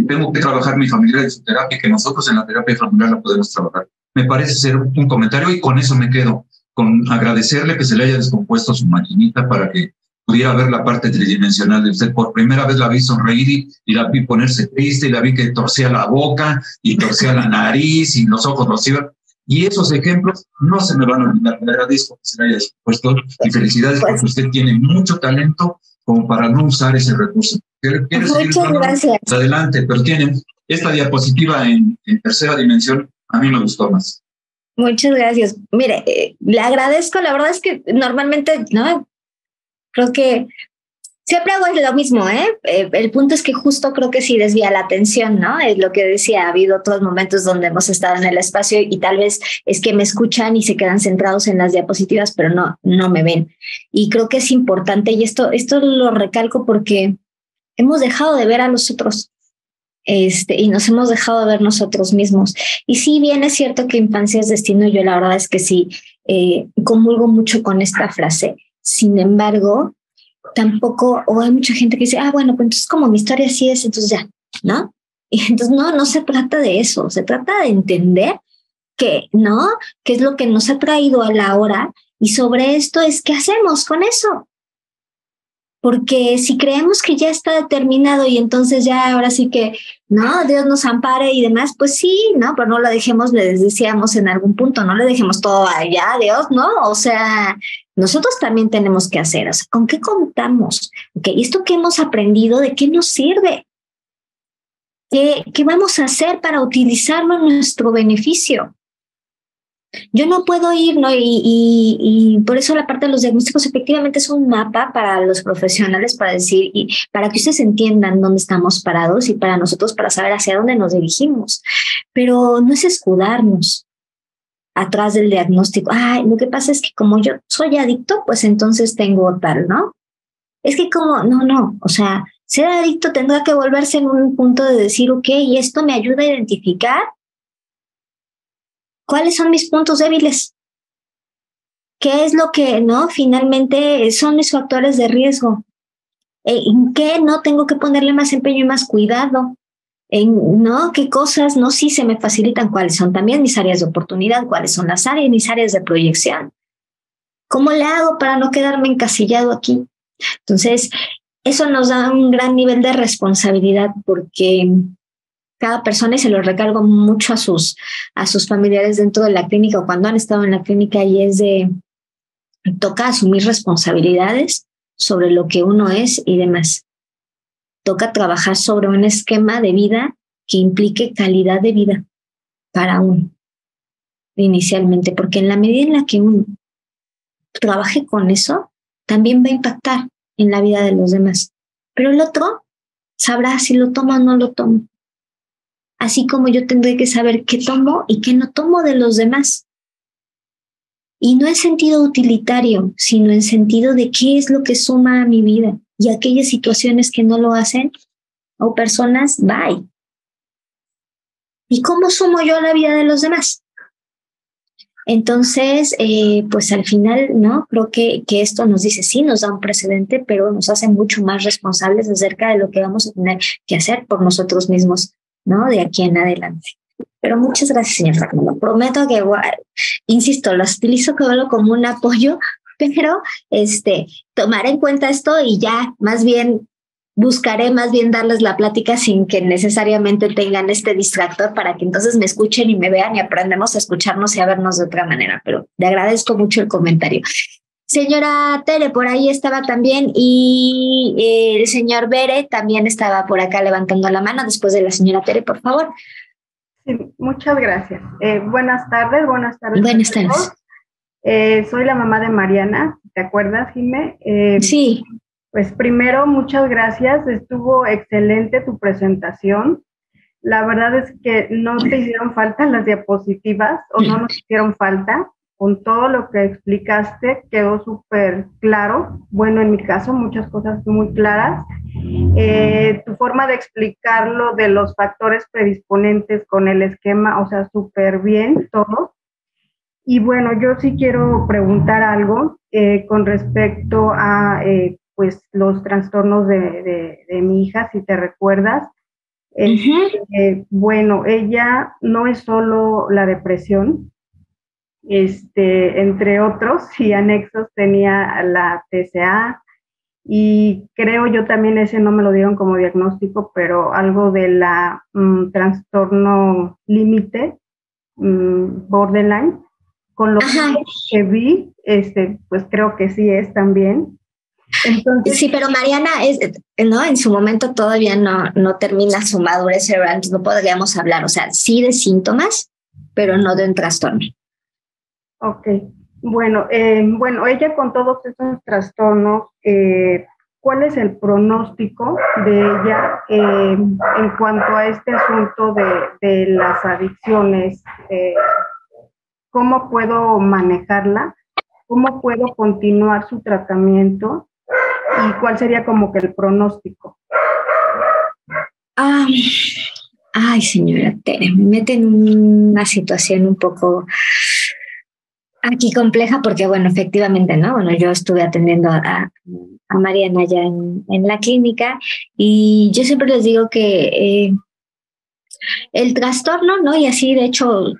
Tengo que trabajar mi familia en su terapia, que nosotros en la terapia familiar la podemos trabajar. Me parece ser un comentario y con eso me quedo, con agradecerle que se le haya descompuesto su maquinita para que pudiera ver la parte tridimensional de usted. Por primera vez la vi sonreír y la vi ponerse triste y la vi que torcía la boca y torcía la nariz y los ojos los iban. Y esos ejemplos no se me van a olvidar. Le agradezco que se le haya descompuesto y felicidades porque usted tiene mucho talento como para no usar ese recurso. Muchas gracias. Adelante, pero tienen esta diapositiva en tercera dimensión, a mí me gustó más. Muchas gracias. Mire, le agradezco, la verdad es que normalmente, ¿no? Creo que siempre hago lo mismo, ¿eh? El punto es que justo creo que sí desvía la atención, ¿no? Es lo que decía, ha habido otros momentos donde hemos estado en el espacio y tal vez es que me escuchan y se quedan centrados en las diapositivas, pero no me ven. Y creo que es importante, y esto lo recalco porque hemos dejado de ver a los otros. Y nos hemos dejado de ver nosotros mismos. Y sí, bien es cierto que infancia es destino, yo la verdad es que sí, comulgo mucho con esta frase. Sin embargo, tampoco, o hay mucha gente que dice, bueno, pues entonces como mi historia así es, entonces ya, ¿no? Y entonces no se trata de eso, se trata de entender que, ¿no? ¿Qué es lo que nos ha traído a la hora? Y sobre esto es, ¿qué hacemos con eso? Porque si creemos que ya está determinado y entonces ya ahora sí que, no, Dios nos ampare y demás, pues sí, ¿no? Pero no lo dejemos, les decíamos en algún punto, no le dejemos todo allá a Dios, ¿no? O sea, nosotros también tenemos que hacer, o sea, ¿con qué contamos? ¿Y esto que hemos aprendido, de qué nos sirve? ¿Qué vamos a hacer para utilizarlo en nuestro beneficio? Yo no puedo ir, ¿no? Y por eso la parte de los diagnósticos efectivamente es un mapa para los profesionales para decir, y para que ustedes entiendan dónde estamos parados y para nosotros para saber hacia dónde nos dirigimos. Pero no es escudarnos atrás del diagnóstico. Lo que pasa es que como yo soy adicto, pues entonces tengo tal, ¿no? Es que como, no, o sea, ser adicto tendrá que volverse en un punto de decir, ok, y esto me ayuda a identificar ¿cuáles son mis puntos débiles? ¿Qué es lo que, no? Finalmente son mis factores de riesgo. ¿En qué no tengo que ponerle más empeño y más cuidado? ¿no? ¿Qué cosas no sí se me facilitan? ¿Cuáles son también mis áreas de oportunidad? ¿Cuáles son mis áreas de proyección? ¿Cómo le hago para no quedarme encasillado aquí? Entonces, eso nos da un gran nivel de responsabilidad porque cada persona, y se lo recargo mucho a sus familiares dentro de la clínica o cuando han estado en la clínica, y es de toca asumir responsabilidades sobre lo que uno es y demás. Toca trabajar sobre un esquema de vida que implique calidad de vida para uno inicialmente, porque en la medida en la que uno trabaje con eso, también va a impactar en la vida de los demás. Pero el otro sabrá si lo toma o no lo toma. Así como yo tendré que saber qué tomo y qué no tomo de los demás. Y no en sentido utilitario, sino en sentido de qué es lo que suma a mi vida. Y aquellas situaciones que no lo hacen, o personas, bye. ¿Y cómo sumo yo a la vida de los demás? Entonces, pues al final, ¿no? Creo que esto nos dice, sí, nos da un precedente, pero nos hace mucho más responsables acerca de lo que vamos a tener que hacer por nosotros mismos, ¿no? De aquí en adelante. Pero muchas gracias, señor Fernando. Prometo que, insisto, lo utilizo como un apoyo, pero tomar en cuenta esto y ya más bien buscaré darles la plática sin que necesariamente tengan este distractor para que entonces me escuchen y me vean y aprendemos a escucharnos y a vernos de otra manera. Pero le agradezco mucho el comentario. Señora Tere, por ahí estaba también, y el señor Bere también estaba por acá levantando la mano después de la señora Tere, por favor. Sí, muchas gracias. Buenas tardes. Buenas tardes. Soy la mamá de Mariana, ¿te acuerdas, Jimé? Sí. Pues primero, muchas gracias. Estuvo excelente tu presentación. La verdad es que no te hicieron falta las diapositivas, o no nos hicieron falta. Con todo lo que explicaste quedó súper claro. Bueno, en mi caso, muchas cosas muy claras. Tu forma de explicarlo de los factores predisponentes con el esquema, o sea, súper bien todo. Y bueno, yo sí quiero preguntar algo con respecto a pues los trastornos de mi hija, si te recuerdas. Bueno, ella no es solo la depresión, entre otros y anexos tenía la TCA, y creo yo también ese no me lo dieron como diagnóstico, pero algo de la trastorno límite, borderline, con lo que vi, pues creo que sí es también. Entonces, sí, pero Mariana ¿no? En su momento todavía no termina su madurez cerebral, entonces no podríamos hablar, o sea, sí de síntomas, pero no de un trastorno. Ok, bueno, ella con todos esos trastornos, ¿cuál es el pronóstico de ella en cuanto a este asunto de las adicciones? ¿Cómo puedo manejarla? ¿Cómo puedo continuar su tratamiento? ¿Y cuál sería como que el pronóstico? Ay, señora Tere, me mete en una situación un poco aquí compleja porque, bueno, efectivamente, ¿no? Bueno, yo estuve atendiendo a Mariana ya en la clínica, y yo siempre les digo que el trastorno, ¿no? Y así, de hecho,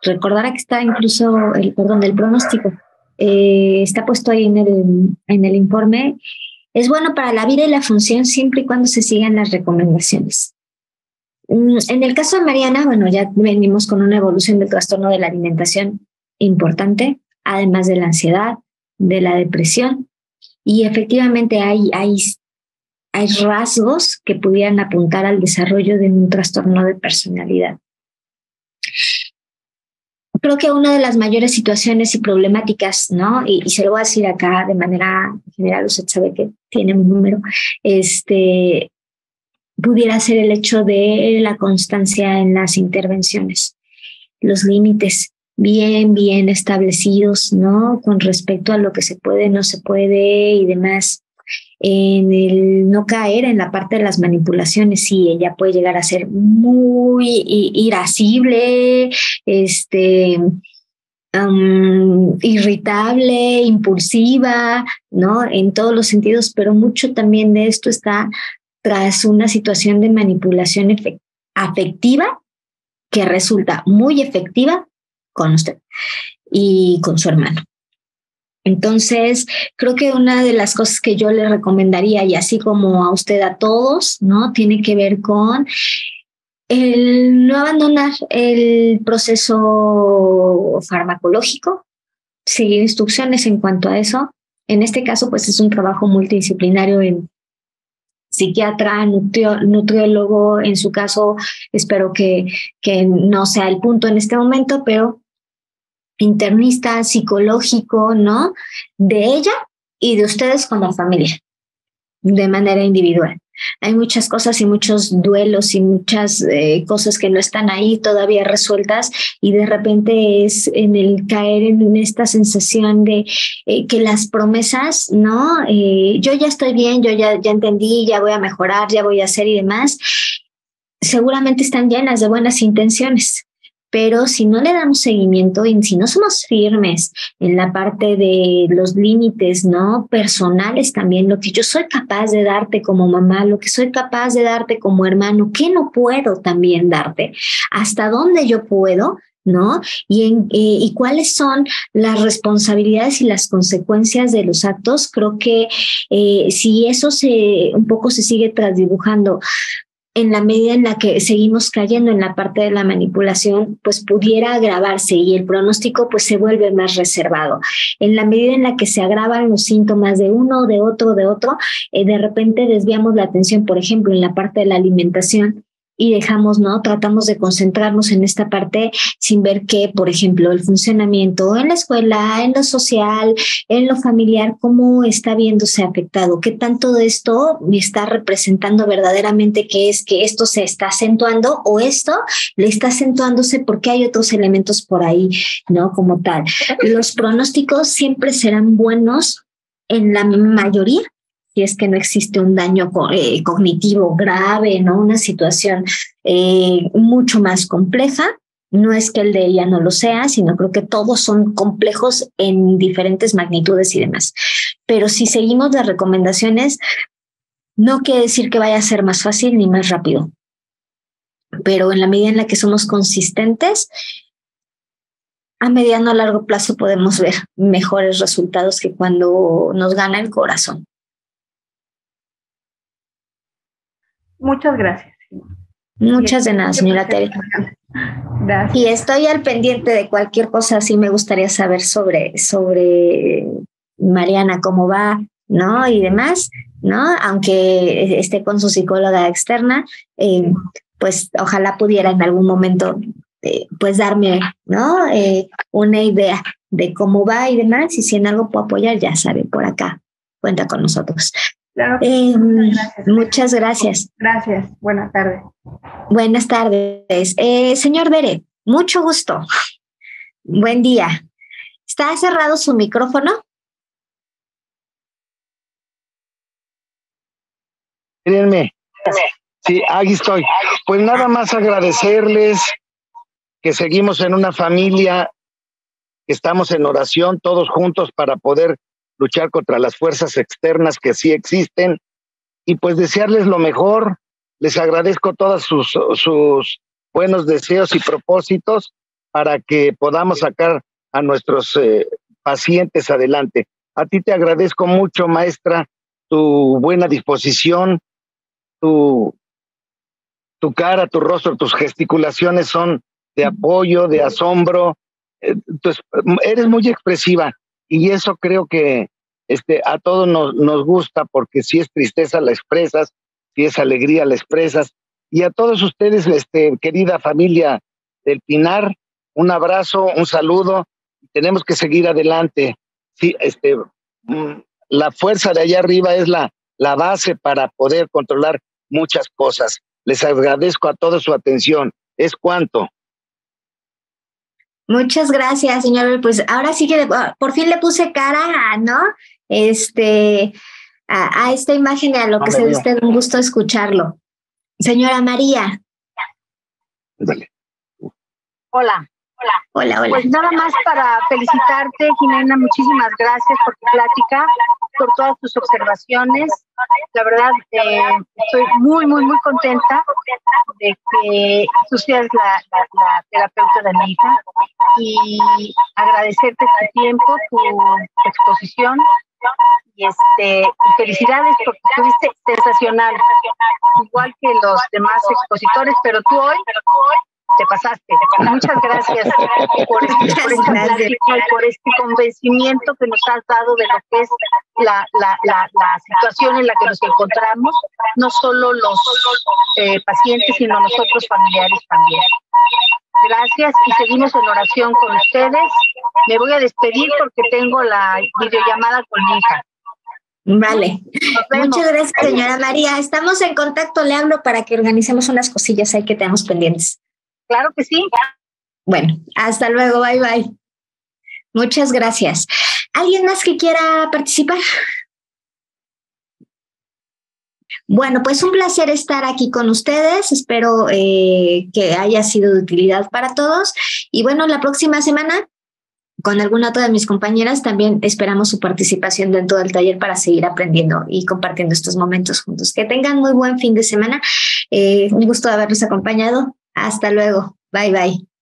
recordará que está incluso el pronóstico, está puesto ahí en el informe. Es bueno para la vida y la función siempre y cuando se sigan las recomendaciones. En el caso de Mariana, bueno, ya venimos con una evolución del trastorno de la alimentación importante, además de la ansiedad, de la depresión, y efectivamente hay rasgos que pudieran apuntar al desarrollo de un trastorno de personalidad. Creo que una de las mayores situaciones y problemáticas, ¿no? Y se lo voy a decir acá de manera general, usted sabe que tiene mi número, pudiera ser el hecho de la constancia en las intervenciones, los límites bien establecidos, ¿no? Con respecto a lo que se puede, no se puede y demás. En el no caer en la parte de las manipulaciones, sí, ella puede llegar a ser muy irascible, irritable, impulsiva, ¿no? En todos los sentidos, pero mucho también de esto está tras una situación de manipulación afectiva que resulta muy efectiva con usted y con su hermano. Entonces, creo que una de las cosas que yo le recomendaría, y así como a usted a todos, ¿no? Tiene que ver con el no abandonar el proceso farmacológico, seguir instrucciones en cuanto a eso. En este caso, pues es un trabajo multidisciplinario en psiquiatra, nutriólogo. En su caso, espero que no sea el punto en este momento, pero internista, psicológico, ¿no? De ella y de ustedes como familia, de manera individual. Hay muchas cosas y muchos duelos y muchas cosas que no están ahí todavía resueltas, y de repente es en el caer en esta sensación de que las promesas, ¿no? Yo ya estoy bien, yo ya entendí, ya voy a mejorar, ya voy a hacer y demás, seguramente están llenas de buenas intenciones. Pero si no le damos seguimiento y si no somos firmes en la parte de los límites, ¿no? Personales también, lo que yo soy capaz de darte como mamá, lo que soy capaz de darte como hermano, ¿qué no puedo también darte? ¿Hasta dónde yo puedo? ¿No? Y cuáles son las responsabilidades y las consecuencias de los actos. Creo que si eso un poco se sigue trasdibujando en la medida en la que seguimos cayendo en la parte de la manipulación, pues pudiera agravarse y el pronóstico pues se vuelve más reservado. En la medida en la que se agravan los síntomas de uno, de otro, de repente desviamos la atención, por ejemplo, en la parte de la alimentación, y dejamos, ¿no? Tratamos de concentrarnos en esta parte sin ver que, por ejemplo, el funcionamiento en la escuela, en lo social, en lo familiar, cómo está viéndose afectado, qué tanto de esto me está representando verdaderamente, que es que esto se está acentuando o esto le está acentuándose porque hay otros elementos por ahí, ¿no? Como tal. Los pronósticos siempre serán buenos en la mayoría, si es que no existe un daño cognitivo grave, ¿no? Una situación mucho más compleja. No es que el de ella no lo sea, sino creo que todos son complejos en diferentes magnitudes y demás. Pero si seguimos las recomendaciones, no quiere decir que vaya a ser más fácil ni más rápido. Pero en la medida en la que somos consistentes, a mediano o largo plazo podemos ver mejores resultados que cuando nos gana el corazón. Muchas gracias. Muchas de nada, señora Tere. Gracias. Y estoy al pendiente de cualquier cosa. Sí me gustaría saber sobre Mariana, cómo va, ¿no? Y demás, ¿no? Aunque esté con su psicóloga externa, pues ojalá pudiera en algún momento, pues darme, ¿no? Una idea de cómo va y demás. Y si en algo puedo apoyar, ya sabe, por acá cuenta con nosotros. Claro. Muchas gracias. Gracias. Buenas tardes. Buenas tardes. Señor Bere, mucho gusto. Buen día. ¿Está cerrado su micrófono? Mírenme. Sí, aquí estoy. Pues nada más agradecerles que seguimos en una familia, que estamos en oración todos juntos para poder luchar contra las fuerzas externas que sí existen, y pues desearles lo mejor. Les agradezco todos sus buenos deseos y propósitos para que podamos sacar a nuestros pacientes adelante. A ti te agradezco mucho, maestra, tu buena disposición, tu cara, tu rostro, tus gesticulaciones son de apoyo, de asombro. Entonces, eres muy expresiva, y eso creo que a todos nos gusta, porque si es tristeza la expresas, si es alegría la expresas. Y a todos ustedes, querida familia del Pinar, un abrazo, un saludo. Tenemos que seguir adelante. Sí, la fuerza de allá arriba es la base para poder controlar muchas cosas. Les agradezco a todos su atención. Es cuanto. Muchas gracias, señor. Pues ahora sí que por fin le puse cara, ¿no? A esta imagen y a lo que sea de usted, un gusto escucharlo. Señora María. Dale. Hola. Hola. Pues nada más para felicitarte, Jimena, muchísimas gracias por tu plática. por todas tus observaciones. La verdad, estoy muy, muy, muy contenta de que tú seas la terapeuta de mi hija y agradecerte tu tiempo, tu exposición y felicidades porque estuviste sensacional, igual que los demás expositores, pero tú hoy te pasaste. Muchas gracias por esta plática y por este convencimiento que nos has dado de lo que es la situación en la que nos encontramos, no solo los pacientes, sino nosotros familiares también. Gracias y seguimos en oración con ustedes. Me voy a despedir porque tengo la videollamada con mi hija. Vale. Muchas gracias, señora María. Estamos en contacto, le hablo para que organicemos unas cosillas ahí que tenemos pendientes. Claro que sí. Bueno, hasta luego, bye bye. Muchas gracias. ¿Alguien más que quiera participar? Bueno, pues un placer estar aquí con ustedes. Espero que haya sido de utilidad para todos. Y bueno, la próxima semana, con alguna otra de mis compañeras, también esperamos su participación dentro del taller para seguir aprendiendo y compartiendo estos momentos juntos. Que tengan muy buen fin de semana. Un gusto haberlos acompañado. Hasta luego. Bye, bye.